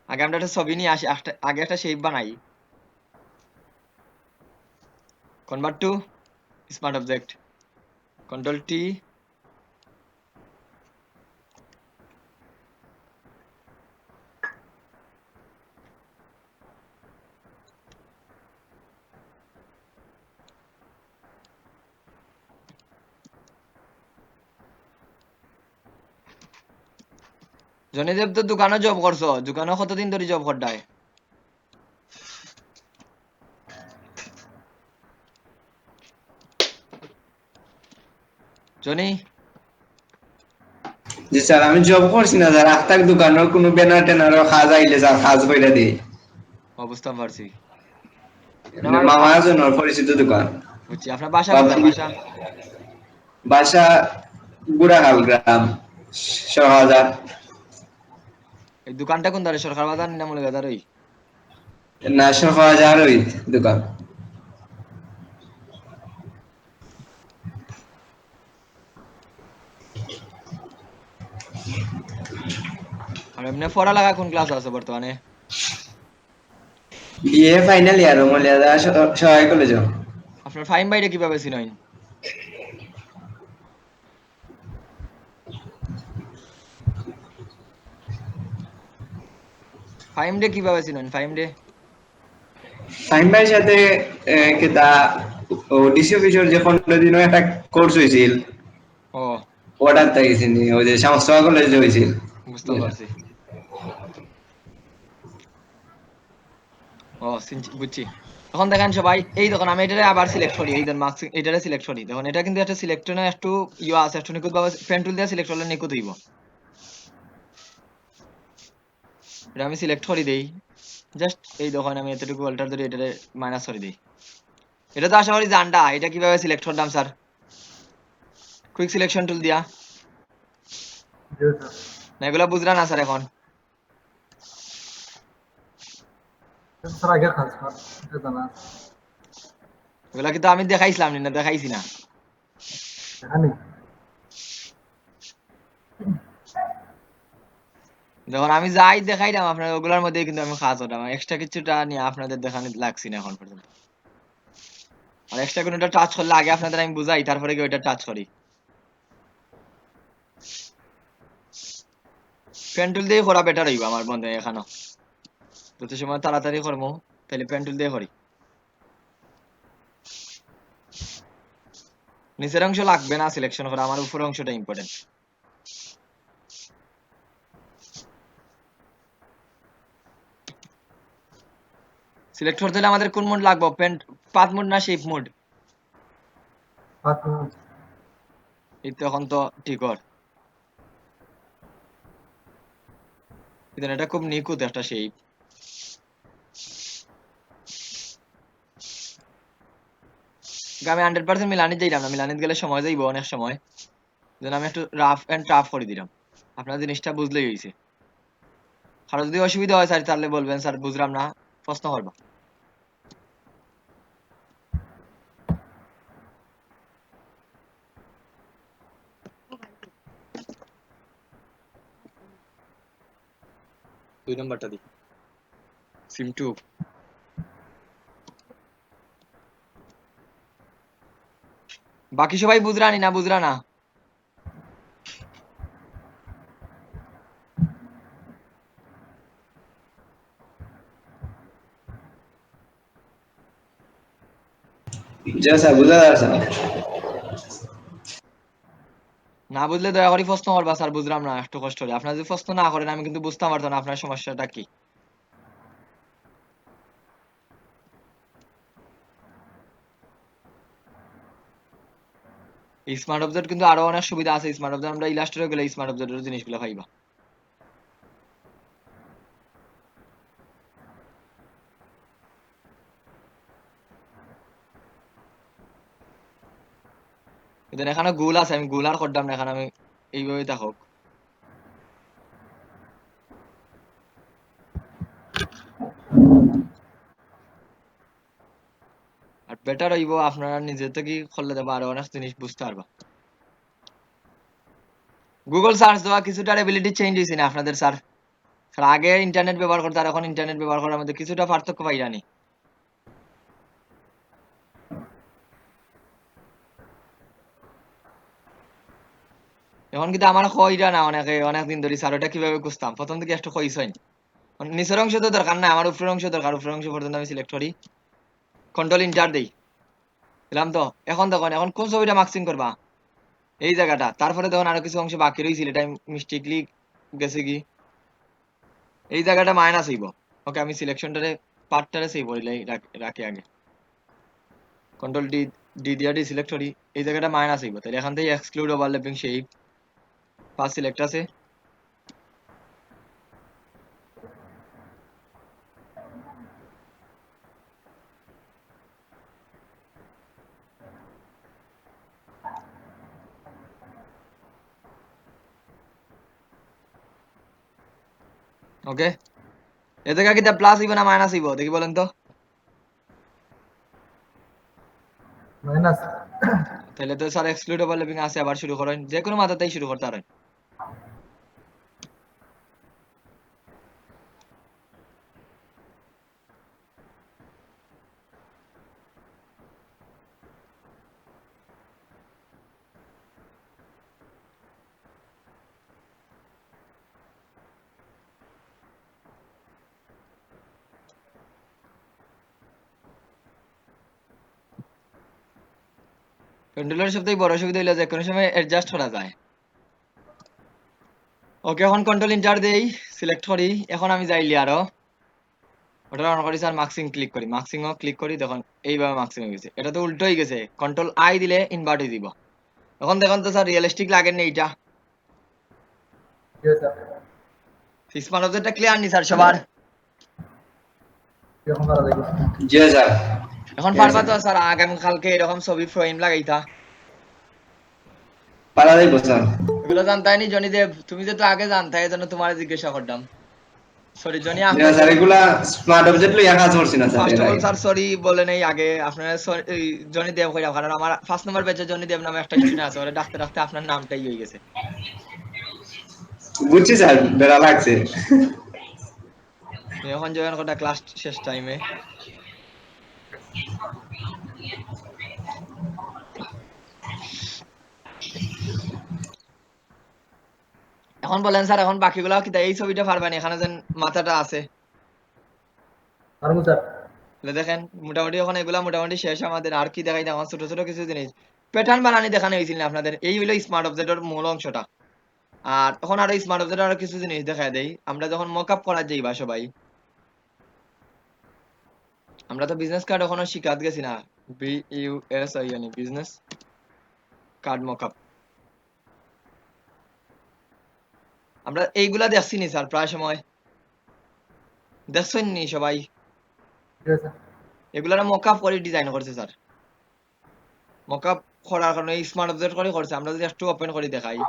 আগে আমরা একটা ছবি নিয়ে আসি, আগে একটা শেপ বানাই। Convert to smart object, control T, জনিদেব তো দোকানে জব করছো, দোকানে কতদিন ধরে জব করডায়? জনি জি স্যার আমি জব করছি না স্যার, আখতাক দোকানের কোনো ব্যানার ট্যানারও কাজ আইলে স্যার কাজ কইরা দিই। বুঝতে পারছি। মামা একজন পরিচিত দোকান। বুঝছি। আপনার বাসা কোথায়? বাসা বাসা গুড়াহাল গ্রাম, সহজার। এই দোকানটা কোন ধারে, সরকার বাজার না মূল্য বাজার? ওই না সহজার ওই দোকান। আর এমনি পড়ালেখা কোন ক্লাস আছে বর্তমানে? বিএ ফাইনাল ইয়ার মলিয়াদা সহায় কলেজ। আপনার ফাইম বাইরে কিভাবে চিনেন? ফাইম ডে কিভাবে চিনেন? ফাইম ডে ফাইম ভাইয়ের সাথে কেতা ও ডিসি অফিসের যে 15 দিনও একটা কোর্স হয়েছিল, ও ওটার তাই চিনি, ওই যে সমস্ত কলেজে হয়েছিল। বুঝতে পারছি। বুঝছি। এখন দেখেন সবাই, এই দেখুন আমি এটারে আবার সিলেক্ট করি, এই দেখুন মার্কস এটারে সিলেক্ট করি। দেখুন এটা কিন্তু একটা সিলেক্টনে একটু ইয়া আছে, একটু নিখুঁত ভাবে পেন টুল দিয়ে সিলেক্ট করলে নিখুঁত হইব। এটা আমি সিলেক্ট করে দেই, জাস্ট এই দেখুন আমি এতটুকু অল্টার ধরে এটারে মাইনাস করে দেই। এটা তো আশা করি জানটা, এটা কিভাবে সিলেক্ট করলাম স্যার? কুইক সিলেকশন টুল দিয়া। জি স্যার। না এগুলা বুঝলা না স্যার এখন? স্যার আগের কাজ স্যার, এটা জানা আছে। এগুলা কিন্তু আমি দেখাইছিলাম না, দেখাইছি না? জানি। যখন আমি যাই দেখাইলাম আপনার, ওগুলোর মধ্যে কিন্তু আমি খাস হতাম, এক্সট্রা কিছুটা নিয়ে আপনাদের দেখানো লাগছি না এখন পর্যন্ত। আর এক্সট্রা কোনোটা টাচ করলে আগে আপনাদের আমি বুঝাই, তারপরে কি ওইটা টাচ করি। পেন্টুল দিয়ে করা বেটার হইব আমার মনে হয় এখানে যত সময় তাড়াতাড়ি করবো তাহলে পেন্টুল দিয়ে করি নিচের অংশ লাগবে না সিলেকশন করা আমার উপরের অংশটা ইম্পর্টেন্ট সিলেক্ট করতে হলে আমাদের কোন মোড লাগবে পাথ মোড না শেপ মোড এই তো এখন তো ঠিক কর কিন্তু এটা খুব নিখুঁত একটা শেপ আমি 100% মিলানি যাইলাম না মিলানি গেলে সময় যাইব অনেক সময় যেন আমি একটু রাফ এন্ড টাফ করে দিলাম আপনার জিনিসটা বুঝলেই হয়েছে কারো যদি অসুবিধা হয় স্যার তাহলে বলবেন স্যার বুঝলাম না প্রশ্ন করবো 2 নম্বরটা দি সিম 2 বাকি সবাই বুঝরানি না বুঝরা না জি স্যার বুঝা যাচ্ছে না না বুঝলে দয়া করে প্রশ্ন করবা স্যার বুঝলাম না একটু কষ্ট হলে আপনারা যদি প্রশ্ন না করেন আমি কিন্তু বুঝতে পারতাম না আপনার সমস্যাটা কি স্মার্ট অবজেক্ট কিন্তু আরো অনেক সুবিধা আছে স্মার্ট অবজেক্ট আমরা ইলাস্ট্রেটরে গেলে স্মার্ট অবজেক্টের জিনিসগুলো পাইবা কিন্তু এখানে গোল আছে আমি গোল আর করতাম না এখানে আমি এইভাবে থাকুক আর বেটার হইব আপনারা নিজে থেকে করলে দেবো আরো অনেক জিনিস বুঝতে পারবা গুগল সার্চ দেওয়া কিছুটা এবিলিটি চেঞ্জ হয়েছে না আপনাদের স্যার স্যার আগে ইন্টারনেট ব্যবহার করতে আর এখন ইন্টারনেট ব্যবহার করার মধ্যে কিছুটা পার্থক্য পাইরানি এখন কিন্তু আমার কইরা না অনেকে অনেকদিন ধরে স্যার ওটা কিভাবে বুঝতাম প্রথম থেকে একটু কইছই নিচের অংশ তো দরকার না আমার উপরের অংশ দরকার উপরের অংশ পর্যন্ত আমি সিলেক্ট করি কন্ট্রোল ইন্টার দেই দিলাম তো এখন দেখুন এখন কোন ছবিটা মার্কিং করবা এই জায়গাটা তারপরে দেখুন আরো কিছু অংশ বাকি রয়েছিল এটা মিস্টেকলি গেছে কি এই জায়গাটা মাইনাস হইব ওকে আমি সিলেকশনটারে পার্টটারে সেভ করি রাখি আগে কন্ট্রোল ডি ডি দিয়া ডি সিলেক্ট করি এই জায়গাটা মাইনাস হইব তাহলে এখান থেকে exclude overlapping shape pass select আছে ওকে এ জায়গা কি প্লাস হইব না মাইনাস হইব দেখি বলেন তো মাইনাস তাহলে তো স্যার এক্সক্লুড ওভারল্যাপিং আছে আবার শুরু করেন যে কোনো মাথাতেই শুরু করতে পারেন পেন্ডুলার সবথেকে বড় সুবিধা হইলো যে কোনো সময় অ্যাডজাস্ট করা যায় ওকে এখন কন্ট্রোল ইন্টার দেই সিলেক্ট করি এখন আমি যাই লিয়ারো ওটা অন করি স্যার মার্কিং ক্লিক করি মার্কিং ও ক্লিক করি তখন এইভাবে মার্কিং হয়ে গেছে এটা তো উল্টো হয়ে গেছে কন্ট্রোল আই দিলে ইনভার্ট হয়ে দিব এখন দেখুন তো স্যার রিয়েলিস্টিক লাগে না এইটা স্মার্ট অবজেক্টটা ক্লিয়ার নি স্যার সবার এখন করা যাবে জি স্যার এখন পারবা তো স্যার আগামী কালকে এরকম ছবি ফ্রেম লাগাইতা পারা যাইব স্যার এগুলো জানতাই নি জনি দেব তুমি যে তো আগে জানতা এজন্য তোমার জিজ্ঞাসা করতাম সরি জনি জি স্যার এগুলা স্মার্ট অবজেক্ট লইয়া কাজ করছি না sir first of all sir sorry বলে নেই আগে আপনারা জনি দেব কইরা কারণ আমার ফার্স্ট নাম্বার ব্যাচে জনি দেব নামে একটা স্টুডেন্ট আছে ওরে ডাকতে ডাকতে আপনার নামটাই হয়ে গেছে বুঝছি স্যার বেড়া লাগছে এখন জয়েন করা ক্লাস শেষ টাইমে এখন বলেন স্যার, এখন বাকিগুলো কি এই ছবিটা পারবেন? এখানে যেন মাথাটা আছে, আর স্যার তাহলে দেখেন মোটামুটি এখন এগুলা মোটামুটি শেষ আমাদের। আর কি দেখাই, এখন ছোট ছোট কিছু জিনিস প্যাটার্ন বানানি দেখানো হয়েছিল না আপনাদের? এই হইলো স্মার্ট অবজেক্টের মূল অংশটা। আর এখন আরো স্মার্ট অবজেক্ট আরো কিছু জিনিস দেখায় দেই। আমরা যখন মকআপ করা যাইবা সবাই, আমরা তো বিজনেস কার্ড এখনো শিখাত গেছি না, BUSI yani business card mockup. আমরা এইগুলা দেখছি নি স্যার প্রায় সময়, দেখছেন নি সবাই? ঠিক আছে এগুলার মকআপ করে ডিজাইন করছে স্যার। মকআপ করার কারণে স্মার্ট অবজেক্ট করে করছে। আমরা যদি একটু ওপেন করে দেখাই,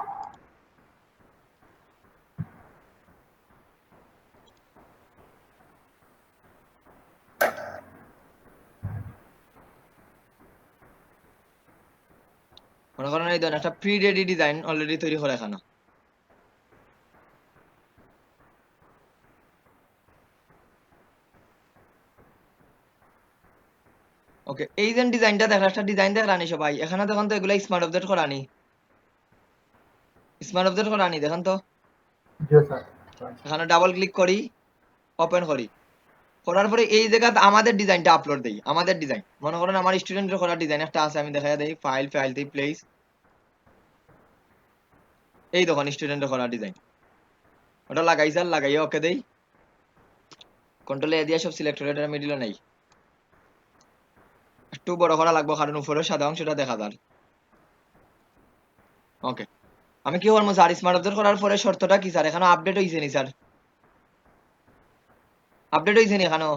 মনে করেন এই ধরেন একটা প্রি রেডি ডিজাইন অলরেডি তৈরি করে এখানে। ওকে, এই যে ডিজাইনটা দেখেন, একটা ডিজাইন দেখলানি সবাই এখানে, দেখেন তো এগুলা স্মার্ট অবজেক্ট করানি, স্মার্ট অবজেক্ট করানি দেখেন তো। জি স্যার এখানে ডাবল ক্লিক করি, ওপেন করি, করার পরে এই জায়গাতে আমাদের ডিজাইনটা আপলোড দেই। আমাদের ডিজাইন মনে করেন আমার স্টুডেন্টের করা ডিজাইন একটা আছে, আমি দেখাই দেই, ফাইল দিই, প্লেস, এই দেখুন স্টুডেন্টের করা ডিজাইন। ওটা লাগাই স্যার, লাগাইয়ে ওকে দেই, কন্ট্রোল এ দিয়ে সব সিলেক্ট করে এটা মিডিলে নেই। একটু বড় করা লাগবে কারণ উপরে সাদা অংশটা দেখা যায়। ওকে, আমি কি করবো স্যার, স্মার্ট অবজেক্ট করার পরে শর্তটা কি স্যার? এখানে আপডেট হয়েছে নি স্যার? আপডেট হয়েছে নি এখানেও?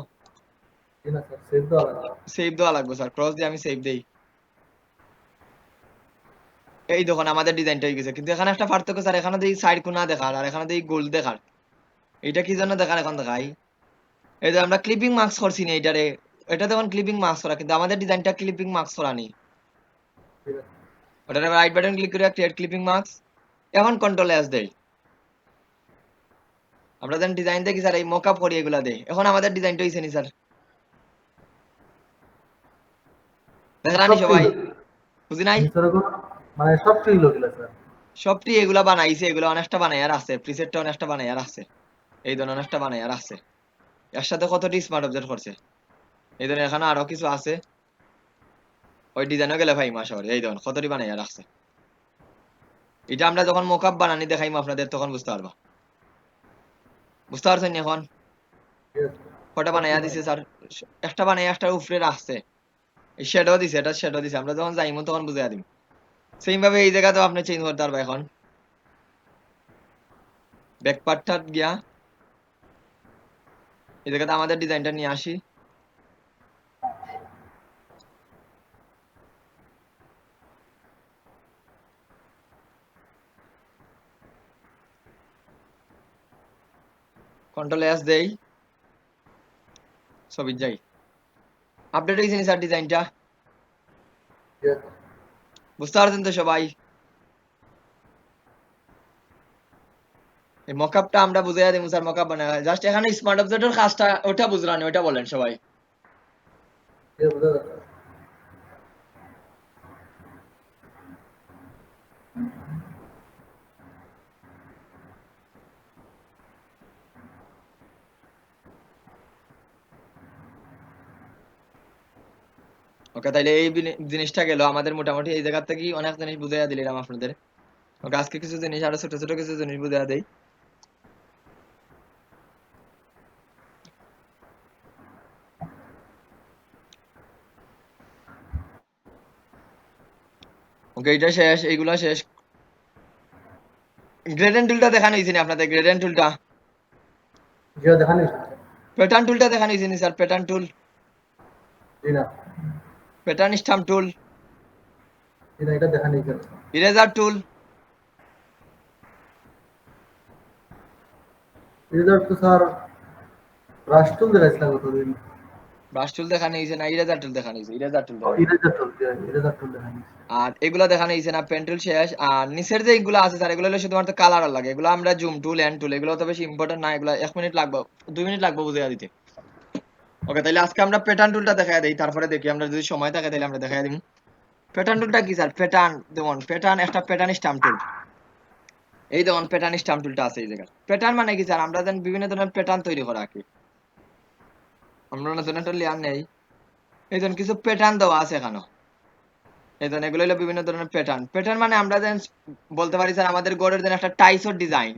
জি না স্যার সেভ দেওয়া লাগবে সেভ দেওয়া লাগবে স্যার, ক্রস দিয়ে আমি সেভ দেই। এই দেখুন আমাদের ডিজাইনটা হয়ে গেছে, কিন্তু এখানে একটা পার্থক্য স্যার, এখানে দিই সাইড কোনা দেখার আর এখানে দিই গোল দেখার। এটা কি জন্য দেখার এখন দেখাই, এই যে আমরা ক্লিপিং মার্কস করছি না এইটারে, এটা দেখুন ক্লিপিং মার্কস করা, কিন্তু আমাদের ডিজাইনটা ক্লিপিং মার্কস করা নেই। ঠিক আছে ওটারে রাইট বাটন ক্লিক করে ক্রিয়েট ক্লিপিং মার্কস, এখন কন্ট্রোল এস দেই। আমরা যেন ডিজাইন দেখি স্যার, এই মকআপ করি এগুলা দেই। এখন আমাদের ডিজাইনটা হইছে নি স্যার? দেখলানি সবাই? বুঝি নাই? নিচের গুলো মানে সব ঠিক লগিলা স্যার সবটি এগুলা বানাইছে, এগুলা অনেকটা বানাই আর আছে, প্রিসেটটা অনেকটা বানাই আর আছে, এই ধরনের অনেকটা বানাই আর আছে। এর সাথে কতটি স্মার্ট অবজেক্ট করছে, এই ধরনের এখানে আরো কিছু আছে। ওই ডিজাইনও গেলে ভাই মাশাআল্লাহ, এই ধরনের কতটি বানাই আর আছে। এটা আমরা যখন মকআপ বানানি দেখাইমু আপনাদের, তখন বুঝতে পারবা। বুঝতে পারছেন নি এখন? ঠিক আছে কটা বানাইয়া দিছে স্যার? একটা বানাই একটার উপরে রাখছে, এই শ্যাডো দিছে, এটা শ্যাডো দিছে, আমরা যখন যাইমু তখন বুঝাইয়া দিম। সেম ভাবে এই জায়গাতেও আপনি চেঞ্জ করতে পারবা। এখন ব্যাক পার্টটা গিয়া এই জায়গাতে আমাদের ডিজাইনটা নিয়ে আসি, কন্ট্রোল এস দেই, ছবি যাই, আপডেট হয়েছে নি স্যার ডিজাইনটা? ঠিক আছে বুঝতে পারছেন তো সবাই? এই মকআপটা আমরা বুঝাইয়া দিমু স্যার, মকআপ বানায় জাস্ট এখানে স্মার্ট অবজেক্টের কাজটা ওটা বুঝলানি, ওটা বলেন সবাই। ঠিক আছে বুঝা যাচ্ছে ওকে, তাইলে এই জিনিসটা গেল আমাদের। মোটামুটি এই জায়গা থেকে অনেক জিনিস বুঝাইয়া দিলাম আপনাদের। ওকে, আজকে কিছু জিনিস আরো ছোট ছোট কিছু জিনিস বুঝাইয়া দেই। ওকে, এটা শেষ, এইগুলা শেষ। গ্রেডেন্ট টুলটা দেখানো হয়েছে নি আপনাদের? গ্রেডেন্ট টুলটা, জি দেখা নেই প্যাটার্ন টুলটা দেখানো হয়েছে নি স্যার? প্যাটার্ন টুল, জি না প্যাটার্ন স্ট্যাম্প টুল, জি না এটা দেখা নেই স্যার ইরেজার টুল, ইরেজার তো স্যার রাষ্ট্রুল দেখাইছিলাম কতদিন ব্রাশ টুল দেখানো হয়েছে না? ইরেজার টুল দেখানো হয়েছে, ইরেজার টুল দেখানো। ইরেজার টুল দেখা নেই আর এগুলা দেখানো হয়েছে না? পেন টুল শেষ। আর নিচের যে এগুলো আছে স্যার, এগুলো হলো শুধুমাত্র কালার লাগে। এগুলো আমরা জুম টুল, এন্ড টুল, এগুলো তো বেশি ইম্পর্টেন্ট না। এগুলো 1 মিনিট লাগবে, 2 মিনিট লাগবে বুঝিয়ে দিতে। ওকে, তাহলে আজকে আমরা প্যাটার্ন টুলটা দেখাই দেই, তারপরে দেখি আমরা যদি সময় থাকে তাহলে আমরা দেখাই দিই। প্যাটার্ন টুলটা কি স্যার? প্যাটার্ন যেমন প্যাটার্ন, একটা প্যাটার্ন স্ট্যাম্প টুল। এই দেখুন প্যাটার্ন স্ট্যাম্প টুলটা আছে এই জায়গায়। প্যাটার্ন মানে কি স্যার, আমরা যেন বিভিন্ন ধরনের প্যাটার্ন তৈরি করা কি আমরা নতুন একটা লেয়ার নেই, এই ধরুন কিছু প্যাটার্ন দেওয়া আছে এখানে। এই ধরুন এগুলো হলো বিভিন্ন ধরনের প্যাটার্ন। প্যাটার্ন মানে আমরা যেন বলতে পারি স্যার আমাদের গড়ের যেন একটা টাইসর ডিজাইন,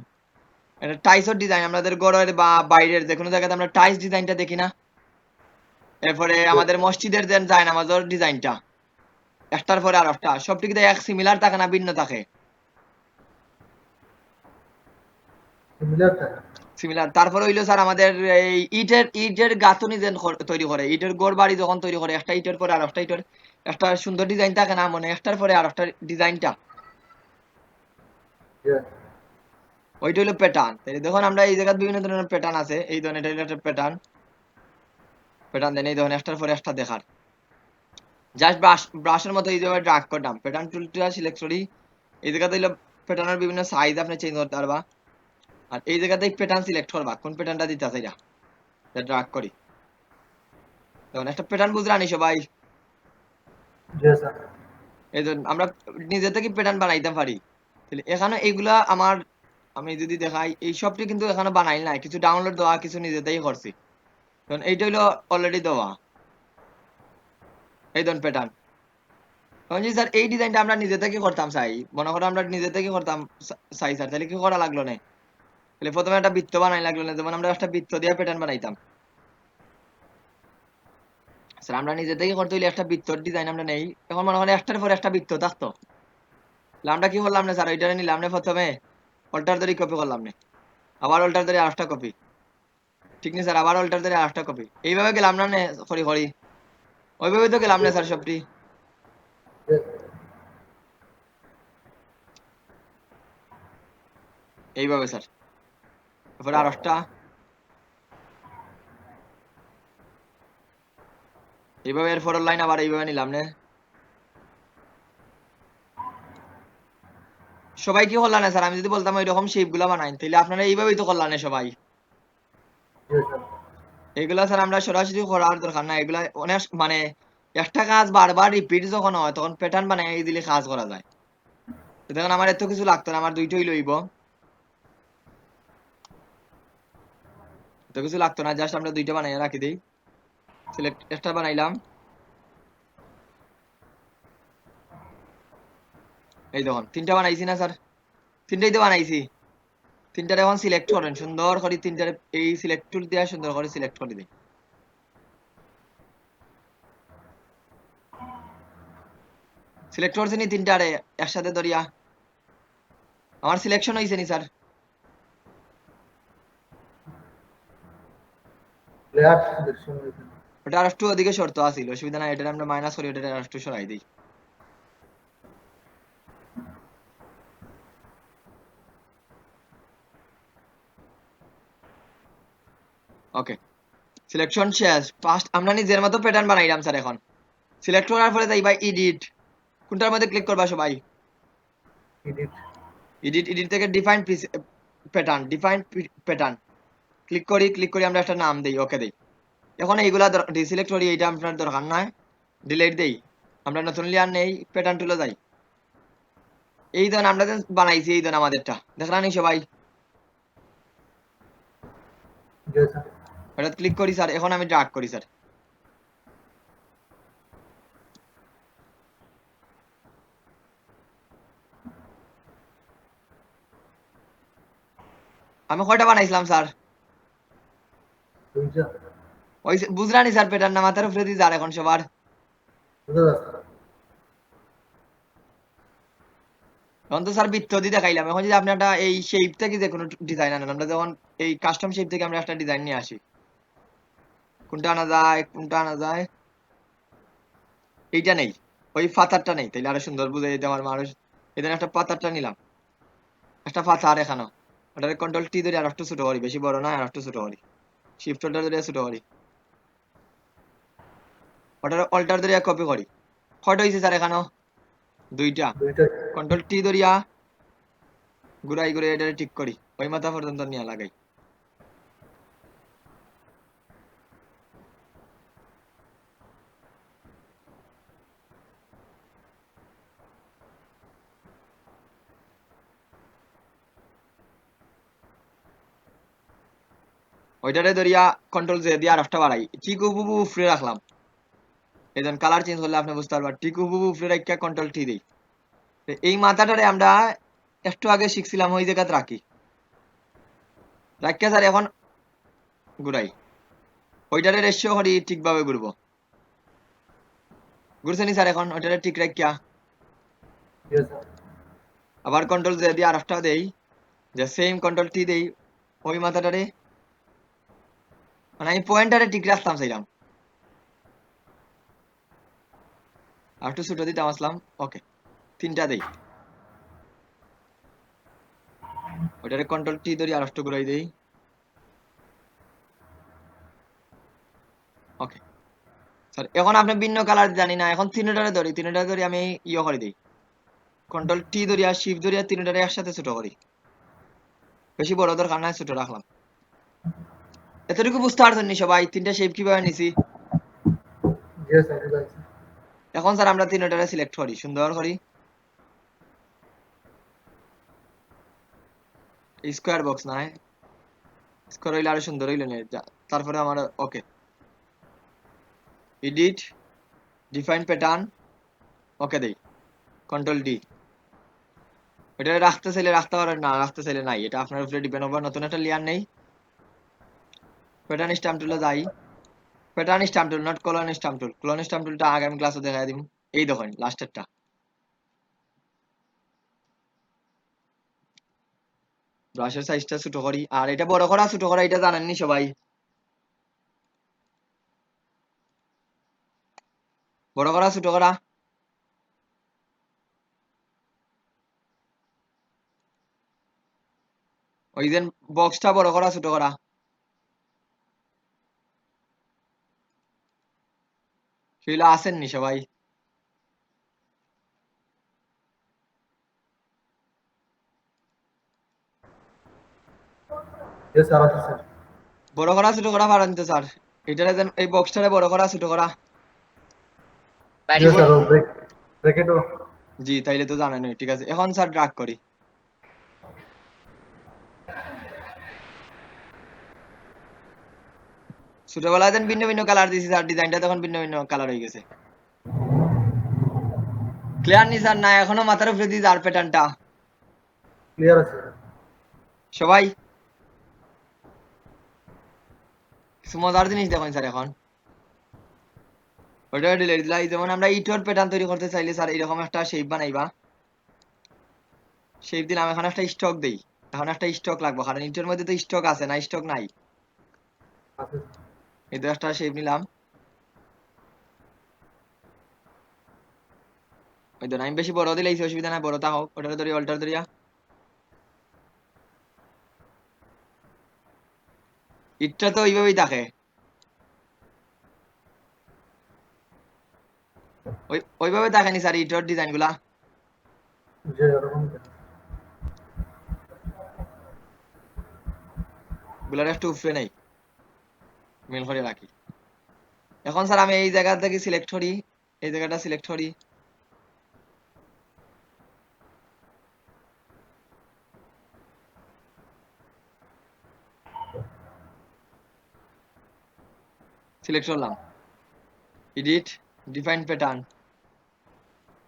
একটা টাইসর ডিজাইন আমাদের গড়ের বা বাইরের যে কোনো জায়গাতে আমরা টাইস ডিজাইনটা দেখি না। এরপরে আমাদের মসজিদের যেন যায় নামাজের ডিজাইনটা একটার পরে আর একটা সবটিকে এক সিমিলার থাকে না, ভিন্ন থাকে সিমিলার থাকে। সিমিলার। তারপরে হইলো স্যার আমাদের এই ইটের গাঁথুনি যেন তৈরি করে, ইটের গড় বাড়ি যখন তৈরি করে একটা ইটের পরে আর একটা ইটের একটা সুন্দর ডিজাইন থাকে না, মনে একটার পরে আর একটা ডিজাইনটা, Yes. ওইটা হলো প্যাটার্ন। দেখুন আমরা এই জায়গায় বিভিন্ন ধরনের প্যাটার্ন আছে, এই ধরনের এটা হলো একটা প্যাটার্ন। প্যাটার্ন দেন এই ধরনের একটার পরে একটা দেখার, জাস্ট ব্রাশের মতো এই জায়গায় ড্রাগ করলাম, প্যাটার্ন টুলটা সিলেক্ট করি। এই জায়গাতে হইলো প্যাটার্নের বিভিন্ন সাইজ আপনি চেঞ্জ করতে পারবা। আর এই জায়গাতে প্যাটার্ন সিলেক্ট করবা কোন প্যাটার্নটা দিতে আছে, এটা ড্রাগ করি। তখন একটা প্যাটার্ন বুঝলানি সবাই। Yes, sir. এই জন্য আমরা নিজে থেকে প্যাটার্ন বানাইতে পারি। তাহলে এখানে এইগুলা আমার, আমি যদি দেখাই এই সবটি কিন্তু এখানে বানাই নাই, কিছু ডাউনলোড দেওয়া কিছু নিজেতেই করছি। কারণ এইটা হইলো অলরেডি দেওয়া এই ধরুন প্যাটার্ন। কারণ জি স্যার এই ডিজাইনটা আমরা নিজে থেকে করতাম চাই, মনে করো আমরা নিজে থেকে করতাম চাই স্যার, তাহলে কি করা লাগলো না? তাহলে প্রথমে একটা বৃত্ত বানাই লাগলো না, যেমন আমরা একটা বৃত্ত দিয়ে প্যাটার্ন বানাইতাম স্যার, আমরা নিজে থেকে করতে হইলে একটা বৃত্তর ডিজাইন আমরা নেই। এখন মনে করেন একটার পর একটা বৃত্ত থাকতো, তাহলে আমরা কি করলাম না স্যার, ওইটা নিলাম না প্রথমে অল্টার ধরে কপি করলাম না, আবার অল্টার ধরে আরেকটা কপি, ঠিক নেই স্যার, আবার অল্টার ধরে আরেকটা কপি, এইভাবে গেলাম না করি করি, ওইভাবে তো গেলাম না স্যার সবটি। Yes. এইভাবে স্যার, তারপরে আর একটা এইভাবে, এর পরের লাইন আবার এইভাবে নিলাম না। সবাই কি করলাম না স্যার, আমি যদি বলতাম ওইরকম শেপ গুলা বানাই, তাহলে আপনারা এইভাবেই তো করলাম না সবাই। Yes, sir. এগুলা স্যার আমরা সরাসরি করার দরকার না, এগুলা অনেক মানে একটা কাজ বারবার রিপিট যখন হয় তখন প্যাটার্ন বানাই দিলে কাজ করা যায়। তো দেখুন আমার এত কিছু লাগতো না, আমার দুইটাই লইব, এত কিছু লাগতো না, জাস্ট আমরা দুইটা বানাই রাখি দিই। সিলেক্ট একটা বানাইলাম, এই দেখুন তিনটা বানাইছি না স্যার, তিনটাই তো বানাইছি। তিনটার এখন সিলেক্ট করেন সুন্দর করে, তিনটার এই সিলেক্ট টুল দিয়ে সুন্দর করে সিলেক্ট করে দিই। সিলেক্ট করছি নি তিনটারে একসাথে ধরিয়া, আমার সিলেকশন হয়েছে নি স্যার? Layout selection হয়েছে। ওটা আর একটু ওদিকে শর্ত আছিল, অসুবিধা নাই, এটা আমরা মাইনাস করি, ওটা আর একটু সরাই দিই। ওকে, সিলেকশন শেষ। ফার্স্ট আমরা নিজের মতো প্যাটার্ন বানাইলাম স্যার। এখন সিলেক্ট করার পরে যাইবা এডিট, কোনটার মধ্যে ক্লিক করবা সবাই? Edit. এডিট থেকে ডিফাইন প্যাটার্ন ক্লিক করি আমরা একটা নাম দেই, ওকে দেই। এখন এইগুলা ডিসিলেক্ট করি, এইটা আপনার দরকার নাই, ডিলিট দেই। আমরা নতুন লেয়ার নেই, প্যাটার্ন টুলে যাই। এই ধরুন আমরা যে বানাইছি এই ধরুন আমাদেরটা দেখলাম নি সবাই? Yes, sir. এটা ক্লিক করি স্যার, এখন আমি ড্রাগ করি স্যার। আমি কয়টা বানাইছিলাম স্যার? দুইটা। ওই বুঝলানি স্যার, প্যাটার্ন না মাথার উপরে দিয়ে যার এখন সবার। বুঝা যাচ্ছে। এখন তো স্যার বৃত্ত দিয়ে দেখাইলাম, এখন যদি আপনি একটা এই শেপ থেকে যে কোনো ডিজাইন আনেন, আমরা যখন এই কাস্টম শেপ থেকে আমরা একটা ডিজাইন নিয়ে আসি, কোনটা আনা যায় কোনটা আনা যায়, এইটা নেই, ওই পাতারটা নেই, তাইলে আরো সুন্দর বুঝে যেতে আমার মানুষ। এই ধরনের একটা পাতারটা নিলাম, একটা পাতার এখানো, ওটারে কন্ট্রোল টি ধরে আর একটু ছোট করি, বেশি বড় না আর একটু ছোট করি, শিফট অল্টার ধরে ছোট করি, ওটার অল্টার ধরে কপি করি। কয়টা হয়েছে স্যার এখানো? দুইটা। দুইটা। কন্ট্রোল টি ধরিয়া ঘুরাই ঘুরে এটা ঠিক করি, ওই মাথা পর্যন্ত নিয়ে লাগাই। ওইটারে ধরিয়া কন্ট্রোল জে দিয়ে আরেকটা বাড়াই, টিকু বুবু উপরে রাখলাম। এই ধরুন কালার চেঞ্জ করলে আপনি বুঝতে পারবেন, টিকু বুবু উপরে রাখিয়া কন্ট্রোল টি দেই। এই মাথাটারে আমরা একটু আগে শিখছিলাম ওই জায়গাতে রাখি, রাখিয়া স্যার এখন ঘুরাই, ওইটারে রেশিও করি ঠিকভাবে ঘুরবো। ঘুরছে নি স্যার? এখন ওইটারে ঠিক রাখিয়া Yes, sir. আবার কন্ট্রোল জে দিয়ে আরেকটা দেই, যে সেম কন্ট্রোল টি দেই ওই মাথাটারে, মানে আমি পয়েন্টারে ঠিক রাখতাম সেইরাম, আর একটু ছোট দিতাম আসলাম। ওকে, 3টা দেই, ওইটারে কন্ট্রোল টি ধরি আরেকটু ঘুরাই দেই। ওকে স্যার, এখন আপনি ভিন্ন কালার জানি না, এখন তিনটারে ধরি আমি ইয়ে করে দিই, কন্ট্রোল টি ধরি আর শিফট ধরি আর তিনটারে একসাথে ছোট করি, বেশি বড় দরকার নাই, ছোট রাখলাম। এতটুকু বুঝতে পারছেন নি সবাই 3টা শেপ কিভাবে নিছি? Yes, sir. Yes, sir. এখন স্যার আমরা তিনটারে সিলেক্ট করি, সুন্দর করি স্কোয়ার বক্স, না স্কোয়ার হইলে আরো সুন্দর হইলে না। তারপরে আমার ওকে, এডিট, ডিফাইন প্যাটার্ন, ওকে দেই, কন্ট্রোল ডি। এটা রাখতে চাইলে রাখতে পারেন, না রাখতে চাইলে নাই, এটা আপনার উপরে ডিপেন্ড হবে। নতুন একটা লেয়ার নেই, প্যাটার্ন স্ট্যাম্প টুলে যাই, pattern stamp tool, not clone stamp tool. Clone stamp টুলটা আগামী ক্লাসে দেখাই দিব। এই দেখেন লাস্টেরটা, ব্রাশের সাইজটা ছোট করি, আর এটা বড় করা ছোট করা এটা জানেননি সবাই, বড় করা ছোট করা। ওই যে বক্সটা বড় করা ছোট করা, সেগুলো আসেননি সবাই? Yes, sir. Okay, sir. বড় করা ছোট করা পারেন তো স্যার? এটারে যেন এই বক্সটারে বড় করা ছোট করা। পারি Yes, sir. sir. Break it. জি, তাইলে তো জানেনই। ঠিক আছে, এখন স্যার ড্রাগ করি, ছোটবেলায় যেন ভিন্ন ভিন্ন কালার দিয়েছি স্যার, ডিজাইনটা তখন ভিন্ন ভিন্ন কালার হয়ে গেছে। ক্লিয়ার নি স্যার? না এখনো মাথার উপরে দিয়েছি আর প্যাটার্নটা Clear, sir. সবাই? কিছু মজার জিনিস দেখুন স্যার, এখন ওইটা ডিলিট দিলাই। যেমন আমরা ইটোর প্যাটার্ন তৈরি করতে চাইলে স্যার এরকম একটা শেপ বানাইবা, শেপ দিলাম, এখন একটা স্টক দেই, এখন একটা স্টক লাগবে, কারণ ইটোর মধ্যে তো স্টক আছে না, স্টক নাই। Okay. এই তো একটা শেপ নিলাম, ওই ধর আমি বেশি বড় দিলে অসুবিধা নাই, বড় তা হোক। ওটার ধরি অল্টার ধরিয়া ইটটা তো ওইভাবেই থাকে, ওইভাবে থাকেনি স্যার ইটোর ডিজাইন গুলা। যে এরকম গুলার একটু উপরে নেই, মিল করে রাখি। এখন স্যার আমি এই জায়গা থেকে সিলেক্ট করি, এই জায়গাটা সিলেক্ট করি, সিলেক্ট করলাম, এডিট, ডিফাইন প্যাটার্ন,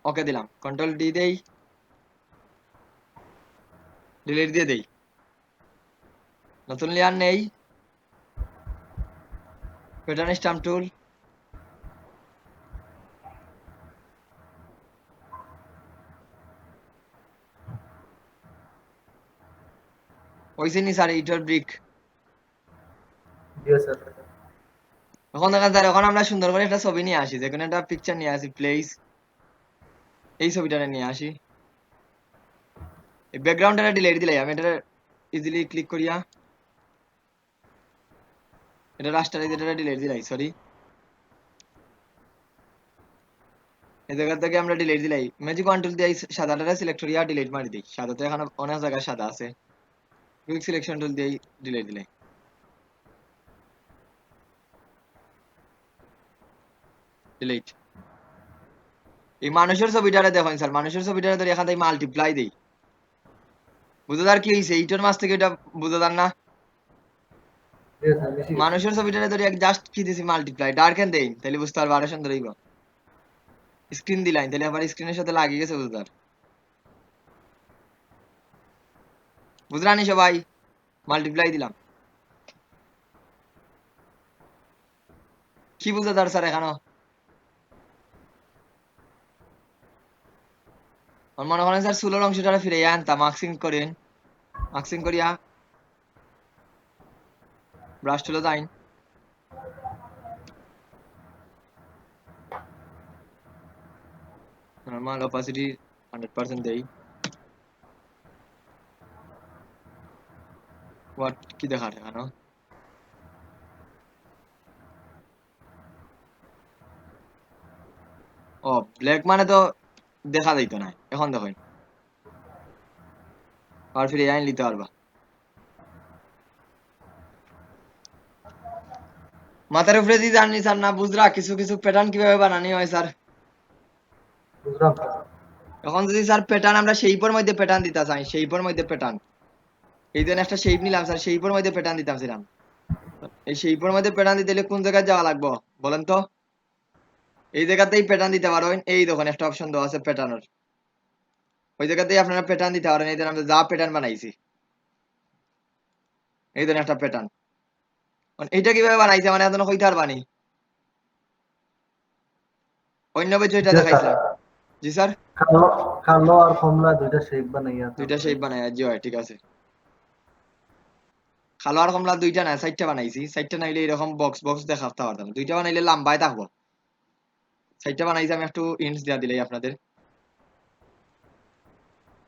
ওকে দিলাম, কন্ট্রোল ডি দেই, ডিলিট দিয়ে দেই, নতুন লেয়ার নেই, প্যাটার্ন স্ট্যাম্প টুল, ওইসে নি স্যার ইটোর ব্রিক। Yes, sir. এখন দেখা স্যার, এখন আমরা সুন্দর করে একটা ছবি নিয়ে আসি, যেখানে একটা পিকচার নিয়ে আসি, প্লেস, এই ছবিটা নিয়ে আসি। এই ব্যাকগ্রাউন্ডটা ডিলিট দিলাই, আমি এটা ইজিলি ক্লিক করিয়া এটা রাস্টারাইজ, এটা ডিলিট দিলাই, সরি এই জায়গা থেকে আমরা ডিলিট দিলাই, ম্যাজিক কন্ট্রোল দিয়ে সাদাটা সিলেক্ট করিয়া ডিলিট মারি দিই। সাদা তো এখন অনেক জায়গায় সাদা আছে, কুইক সিলেকশন টুল দিয়ে ডিলিট দিলাই, ডিলিট। এই মানুষের ছবিটারে দেখেন স্যার, মানুষের ছবিটারে ধরে এখান থেকে মাল্টিপ্লাই দেই, বুঝাদার কি হয়েছে? ইটোর মাছ থেকে এটা বুঝাদার না? জি স্যার বেশি গেছে। মানুষের ছবিটারে ধরে জাস্ট কি দিছি মাল্টিপ্লাই ডার্কেন দেই তাহলে বুঝতে পারবো আরো সুন্দর হইব। স্ক্রিন দিলাম তাহলে আবার স্ক্রিনের সাথে লাগিয়ে গেছে বুঝতে পার বুঝলানি সবাই মাল্টিপ্লাই দিলাম কি বুঝতে তার স্যার এখানো আমার মনে করেন স্যার সুলোর অংশটা ফিরে আনতা মার্কসিং করিয়া ব্রাশ টুলে যাইন নরমাল অপাসিটি 100% দেই হোয়াট কি দেখার এখানো ও ব্ল্যাক মানে তো দেখা যাইতো না এখন দেখেন আর ফিরে আইন নিতে পারবা মাথার উপরে দিয়ে জানি স্যার না বুঝরা কিছু কিছু প্যাটার্ন কিভাবে বানানি হয় স্যার বুঝলাম স্যার। এখন যদি স্যার প্যাটার্ন আমরা শেপের মধ্যে প্যাটার্ন দিতে চাই শেপের মধ্যে প্যাটার্ন এই জন্য একটা শেপ নিলাম স্যার শেপের মধ্যে প্যাটার্ন দিতাম এই শেপের মধ্যে প্যাটার্ন দিতে হলে কোন জায়গায় যাওয়া লাগবে বলেন তো এই জায়গাতেই প্যাটার্ন দিতে পারেন এই দেখুন একটা অপশন দেওয়া আছে প্যাটার্নের ওই জায়গাতেই আপনারা প্যাটার্ন দিতে পারেন এই ধরুন আমরা যা প্যাটার্ন বানাইছি এই ধরুন একটা প্যাটার্ন এইটা কিভাবে বানাইছে মানে এখনো কইতে পারবানি অন্য বিষয়টা জি স্যার। দেখাইছিলাম জি স্যার কালো কালো আর কমলা দুইটা শেপ বানাইয়া দুইটা তারপরে শেপ বানাই জি হয় ঠিক আছে কালো আর কমলা দুইটা না সাইডটা বানাইছি সাইডটা নাইলে এরকম বক্স বক্স দেখাতে পারতাম দুইটা বানাইলে লম্বায় থাকবো সাইডটা বানাইছি আমি একটু ইন্টস দেয়া দিলাই আপনাদের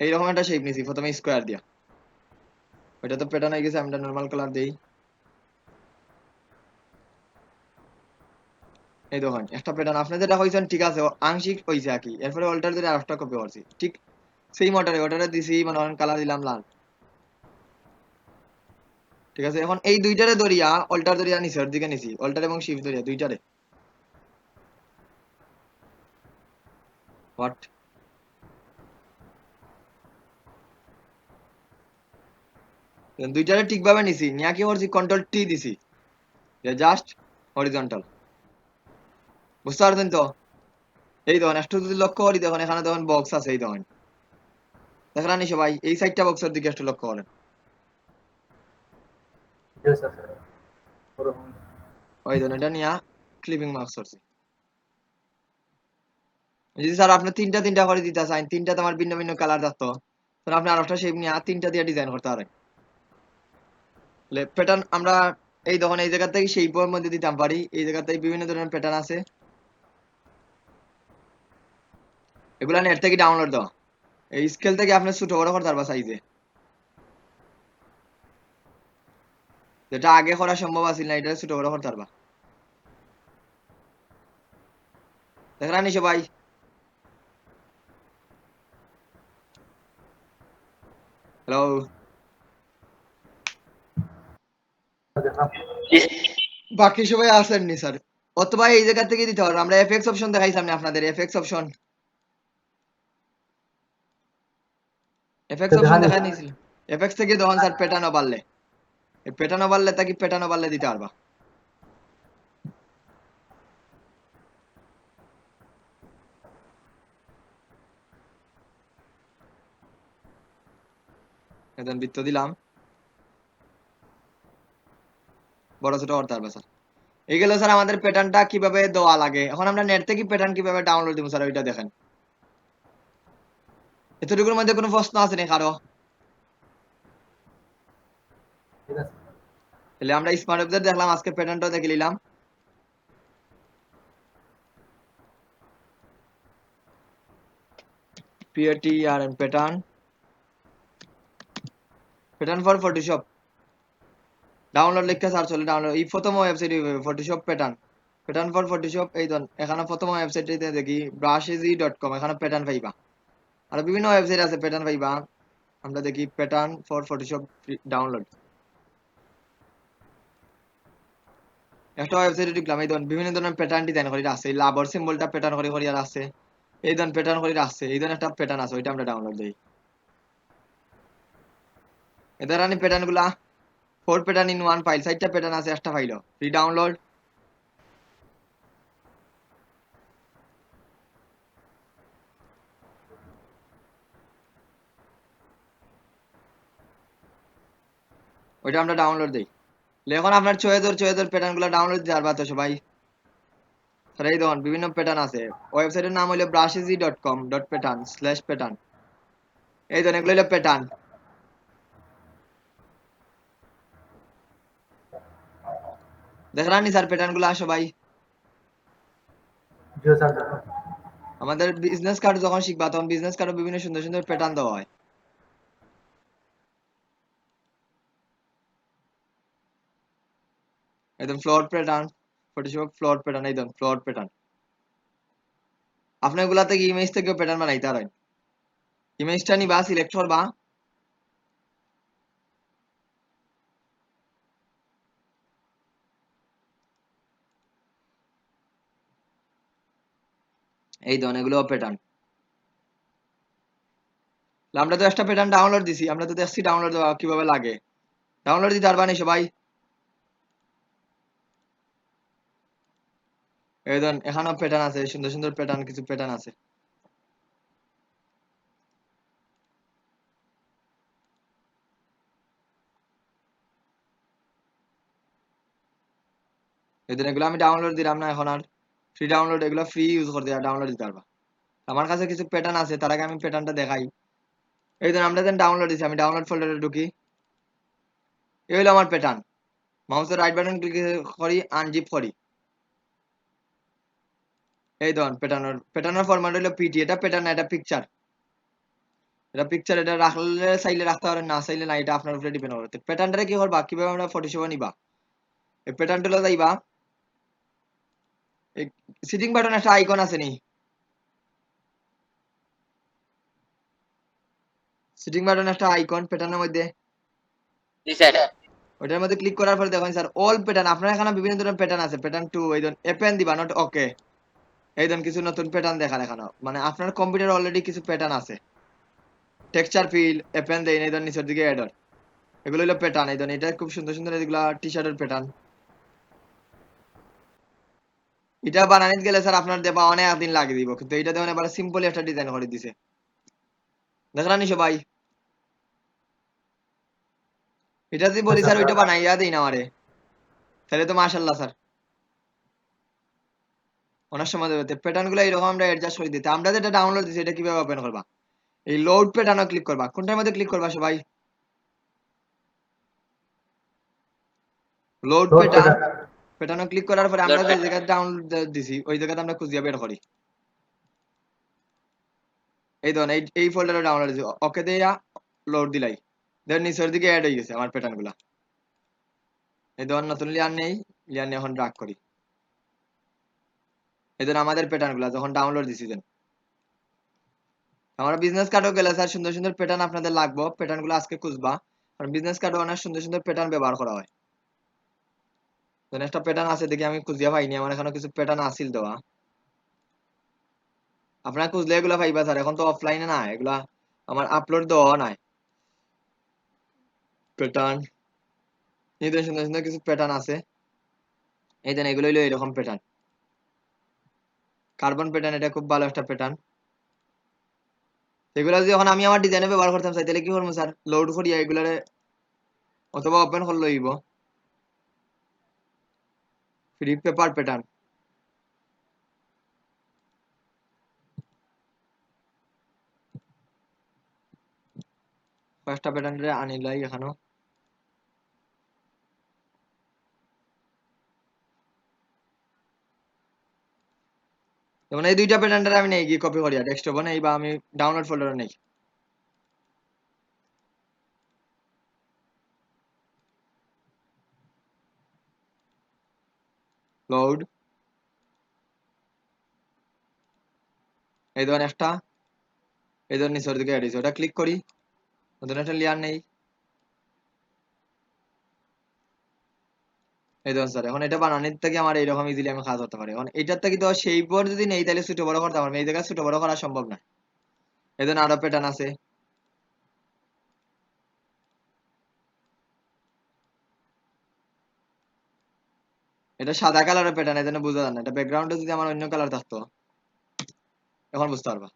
এইরকম একটা শেপ নিছি প্রথমে স্কোয়ার দিয়া ওইটা তো প্যাটার্ন হয়ে গেছে আমরা নরমাল কালার দেই এই দেখুন একটা প্যাটার্ন আপনি যেটা কইছেন ঠিক আছে আংশিক হইছে আর কি এরপরে অল্টার দিয়ে আরেকটা কপি করছি ঠিক সেই অর্ডারে দিছি মানে কালার দিলাম লাল ঠিক আছে এখন এই দুইটারে ধরিয়া অল্টার ধরিয়া নিচের দিকে নিছি অল্টার এবং শিফট ধরিয়া দুইটারে হোয়াট দুইটারে ঠিকভাবে নিছি নিয়া কি করছি কন্ট্রোল টি দিছি জাস্ট হরিজন্টাল বুঝতে পারছেন তো এই দেখুন একটু যদি লক্ষ্য করি দেখুন এখানে দেখুন বক্স আছে এই দেখুন দেখেন নি সবাই এই সাইডটা বক্সের দিকে একটু লক্ষ্য করেন জি স্যার। ওরকম। ওই দেখুন এটা নিয়া ক্লিপিং মার্কস করছি যদি স্যার আপনি তিনটা তিনটা করে দিতে চান তিনটা তোমার ভিন্ন ভিন্ন কালার থাকতো তাহলে আপনি আরেকটা শেপ নিয়ে তিনটা দিয়ে ডিজাইন করতে পারেন প্যাটার্ন আমরা এই দেখুন এই জায়গা থেকে শেপের মধ্যে দিতাম পারি এই জায়গা থেকে বিভিন্ন ধরনের প্যাটার্ন আছে এগুলা নেট থেকে ডাউনলোড দাও এই স্কেল থেকে আপনি ছোট বড় করতে পারবা সাইজে যেটা আগে করা সম্ভব আছিল না এটা ছোট বড় করতে পারবা দেখেন নি সবাই হ্যালো দেখলাম। বাকি সবাই আসেননি স্যার অথবা এই জায়গা থেকে দিতে পারবো আমরা এফএক্স অপশন দেখাই সামনে আপনাদের এফএক্স অপশন দেখাই নিয়েছিল এফএক্স থেকে তখন স্যার প্যাটার্নও বাড়লে এই প্যাটার্নও বাড়লে তাকে প্যাটার্নও বাড়লে দিতে পারবা এখন বৃত্ত দিলাম বড় ছোট করতে পারবা স্যার এই গেল স্যার আমাদের প্যাটার্নটা কিভাবে দেওয়া লাগে এখন আমরা নেট থেকে প্যাটার্ন কিভাবে ডাউনলোড দিব স্যার ওইটা দেখেন এতটুকুর মধ্যে কোনো প্রশ্ন আছে নি কারো ঠিক আছে। তাহলে আমরা স্মার্ট ওয়েবসাইট দেখলাম আজকে প্যাটার্নটাও দেখে নিলাম PATRN pattern for Photoshop download লিখতে সার্চ হলে ডাউনলোড এই প্রথম website Photoshop pattern for Photoshop এই ধর এখানে প্রথম ওয়েবসাইটে দেখি brusheasy.com এখানে প্যাটার্ন পাইবা আর বিভিন্ন ওয়েবসাইট আছে প্যাটার্ন পাইবা আমরা দেখি প্যাটার্ন ফর ফটোশপ ডাউনলোড একটা ওয়েবসাইটে ঢুকলাম এই ধরুন বিভিন্ন ধরনের প্যাটার্ন ডিজাইন করে আছে লাভর সিম্বলটা প্যাটার্ন করে আর আছে এই ধরুন প্যাটার্ন করে আছে এই ধরনের একটা প্যাটার্ন আছে ওইটা আমরা ডাউনলোড দেই এদের আমি প্যাটার্ন গুলা 4 প্যাটার্ন ইন ওয়ান ফাইল, 4টা প্যাটার্ন আছে একটা ফাইল, ফ্রি ডাউনলোড। ওইটা আমরা ডাউনলোড দেই। এখন আপনার চয়েসের প্যাটার্ন গুলো ডাউনলোড দিতে পারবা তো সবাই। স্যার এই দেখুন বিভিন্ন প্যাটার্ন আছে, ওয়েবসাইটের নাম হলো brusheasy.com.pattern/pattern। এই দেখুন এগুলো হলো প্যাটার্ন। দেখলাম নি স্যার প্যাটার্ন গুলো সবাই? জিও স্যার। আমাদের বিজনেস কার্ড যখন শিখবা তখন বিজনেস কার্ডে বিভিন্ন সুন্দর সুন্দর প্যাটার্ন দেওয়া হয়। একদম floor pattern, Photoshop floor pattern, একদম ফ্লোর প্যাটার্ন। আপনি এগুলা থেকে ইমেজ থেকে প্যাটার্ন বানাইতে পারেন। ইমেজটা নিবা, সিলেক্ট করবা, এই ধরুন এগুলো প্যাটার্ন। আমরা তো একটা প্যাটার্ন ডাউনলোড দিছি, আমরা তো দেখছি ডাউনলোড দেওয়া কিভাবে লাগে। ডাউনলোড দিতে পারবা নি সবাই? এই ধরুন এখানেও প্যাটার্ন আছে, সুন্দর সুন্দর প্যাটার্ন, কিছু প্যাটার্ন আছে। এই ধরুন এগুলো আমি ডাউনলোড দিলাম না এখন আর, ফ্রি ডাউনলোড, এগুলো ফ্রি ইউজ করতে ডাউনলোড দিতে পারবা। আমার কাছে কিছু প্যাটার্ন আছে, তার আগে আমি প্যাটার্নটা দেখাই। এই ধরুন আমরা যেন ডাউনলোড দিছি, আমি ডাউনলোড ফোল্ডারে ঢুকি, এই হলো আমার প্যাটার্ন। মাউসের রাইট বাটন ক্লিক করি, আনজিপ করি, এই ধরুন প্যাটার্নের ফরম্যাট হলো পিটি। এটা প্যাটার্ন না, এটা পিকচার। এটা পিকচার, এটা রাখলে চাইলে রাখতে পারেন, না চাইলে না, এটা আপনার উপরে ডিপেন্ড করে। প্যাটার্নটা কি করবা, কিভাবে আমরা ফটোশপে নিবা, এই প্যাটার্নটা যাইবা, এই সিটিং বাটন একটা আইকন আছে নি, সিটিং বাটন একটা আইকন প্যাটার্নের মধ্যে, জি স্যার। ওইটার মধ্যে ক্লিক করার পরে দেখেন স্যার অল প্যাটার্ন, আপনার এখানে বিভিন্ন ধরনের প্যাটার্ন আছে, প্যাটার্ন 2, এই ধরুন এপেন দিবা, নট ওকে। এই ধরুন কিছু নতুন প্যাটার্ন দেখান এখানে, মানে আপনার কম্পিউটার অলরেডি কিছু প্যাটার্ন আছে। টেক্সচার ফিল এপেন দেন, এই ধরুন নিচের দিকে অ্যাডর, এগুলো হলো প্যাটার্ন। এই ধরুন এটা খুব সুন্দর সুন্দর, এগুলা টি শার্টের প্যাটার্ন। এটা বানানিতে গেলে স্যার আপনার দেবা অনেক দিন লাগিয়ে দিব, কিন্তু এটা দেখুন এবার সিম্পলি একটা ডিজাইন করে দিছে, দেখলাম নি সবাই? এটা যদি বলি স্যার ওইটা বানাইয়া দিই না আমারে, তাহলে তো মাশাআল্লাহ স্যার অনেক সময় দেবে। প্যাটার্ন গুলো এরকম আমরা অ্যাডজাস্ট করে দিতে। আমরা যেটা ডাউনলোড দিছি এটা কিভাবে ওপেন করবা, এই লোড প্যাটার্নে ক্লিক করবা। কোনটার মধ্যে ক্লিক করবা সবাই? Load pattern. প্যাটার্নে ক্লিক করার পরে আমরা যে জায়গায় ডাউনলোড দিছি ওই জায়গাতে আমরা খুঁজিয়া বের করি। এই ধরুন এই ফোল্ডারে ডাউনলোড দিছি, ওকে দিয়া লোড দিলাই, দেন নিচের দিকে অ্যাড হয়ে গেছে আমার প্যাটার্ন গুলা। এই ধরুন নতুন লেয়ার নেই, লেয়ার নিয়ে এখন ড্রাগ করি, এই ধরুন আমাদের প্যাটার্ন গুলা যখন ডাউনলোড দিছি দেন। আমার বিজনেস কার্ডও গেলে স্যার সুন্দর সুন্দর প্যাটার্ন আপনাদের লাগবে, প্যাটার্ন গুলো আজকে খুঁজবা, কারণ বিজনেস কার্ডে অনেক সুন্দর সুন্দর প্যাটার্ন ব্যবহার করা হয়। ধরুন একটা প্যাটার্ন আছে, দেখি আমি খুঁজিয়া পাইনি, আমার এখানে কিছু প্যাটার্ন আসিল দেওয়া, আপনারা খুঁজলে এগুলা পাইবা স্যার, এখন তো অফলাইনে না এগুলা, আমার আপলোড দেওয়া নাই প্যাটার্ন। এই ধরুন সুন্দর সুন্দর কিছু প্যাটার্ন আছে, এই দেন এগুলো হইলো এরকম প্যাটার্ন, কার্বন প্যাটার্ন, এটা খুব ভালো একটা প্যাটার্ন। এগুলা যদি এখন আমি আমার ডিজাইনে ব্যবহার করতাম চাই, তাহলে কি করবো স্যার, লোড করিয়া এগুলারে অথবা ওপেন করলে হইব, ফ্রি পেপার প্যাটার্ন। কয়েকটা প্যাটার্ন আনিলাই এখানেও, যেমন এই দুইটা প্যাটার্নটা আমি নেই গিয়ে কপি করিয়া ডেস্কটপে নেই, বা আমি ডাউনলোড ফোল্ডারে নেই, লোড, এই ধরুন একটা, এই ধরুন নিচের দিকে অ্যাড হয়েছে, ওটা ক্লিক করি, ওদের একটা লেয়ার নেই, এই ধরুন স্যার এখন এটা বানানোর থেকে আমার এইরকম ইজিলি আমি কাজ করতে পারি। এখন এটার থেকে তো সেই পর যদি নেই তাহলে ছোট বড় করতে পারবো, এই জায়গায় ছোট বড় করা সম্ভব না। এই ধরুন আরো প্যাটার্ন আছে, এটা সাদা কালারের প্যাটার্ন, এই জন্য বোঝা যায় না। এটা ব্যাকগ্রাউন্ডে যদি আমার অন্য কালার থাকতো, এখন বুঝতে পারবা।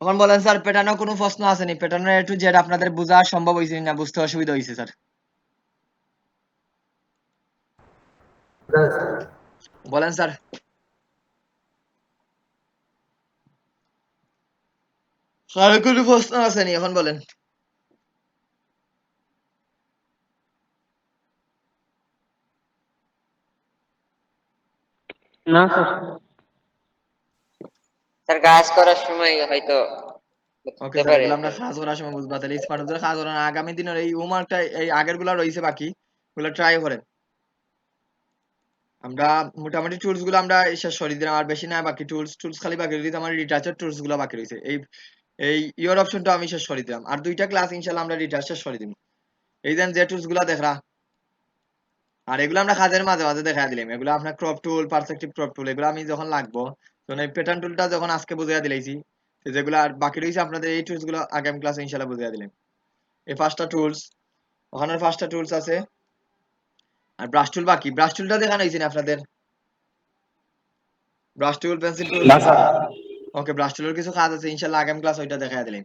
এখন বলেন স্যার, প্যাটার্নের কোনো প্রশ্ন আসেনি? প্যাটার্নের একটু জেড আপনাদের বোঝা সম্ভব হয়েছে না, বুঝতে অসুবিধা হয়েছে স্যার? বলেন স্যার। আর কোনো প্রশ্ন আসেনি? এখন বলেন। না স্যার। স্যার কাজ করার সময় হয়তো ওকে হতে স্যার, পারে। এগুলো আমরা কাজ করার সময় বুঝবা। তাহলে স্মার্ট ওদের কাজ করার আগামী দিনের এই হোমওয়ার্কটা, এই আগের গুলা রয়েছে বাকি, ওগুলো ট্রাই করেন। আমরা মোটামুটি টুলস গুলো আমরা শেষ করে দিলাম, আর বেশি না বাকি। টুলস খালি বাকি রয়েছে আমার, রিটাচের টুলস গুলো বাকি রয়েছে। এই ইওর অপশনটা আমি শেষ করে দিলাম, আর 2টা ক্লাস ইনশাআল্লাহ আমরা রিটাচ শেষ করে দিব। এই দেন যে টুলস গুলা দেখরা, আর এগুলো আমরা কাজের মাঝে মাঝে দেখা দিলাম। এগুলো আপনার ক্রপ টুল, পারসপেক্টিভ ক্রপ টুল, এগুলো আমি যখন লাগবো তখন এই প্যাটার্ন টুলটা যখন আজকে বুঝিয়ে দিলাইছি, যেগুলো আর বাকি রয়েছে আপনাদের এই টুলস গুলো আগামী ক্লাসে ইনশাআল্লাহ বুঝিয়ে দিলাম। এই 5টা টুলস, ওখানে 5টা টুলস আছে। আর ব্রাশ টুল বাকি, ব্রাশ টুলটা দেখানো হয়েছে না আপনাদের? ব্রাশ টুল, পেন্সিল টুল। না স্যার। ওকে, ব্রাশ টুলের কিছু কাজ আছে ইনশাআল্লাহ আগামী ক্লাস ওইটা দেখা দিলাম।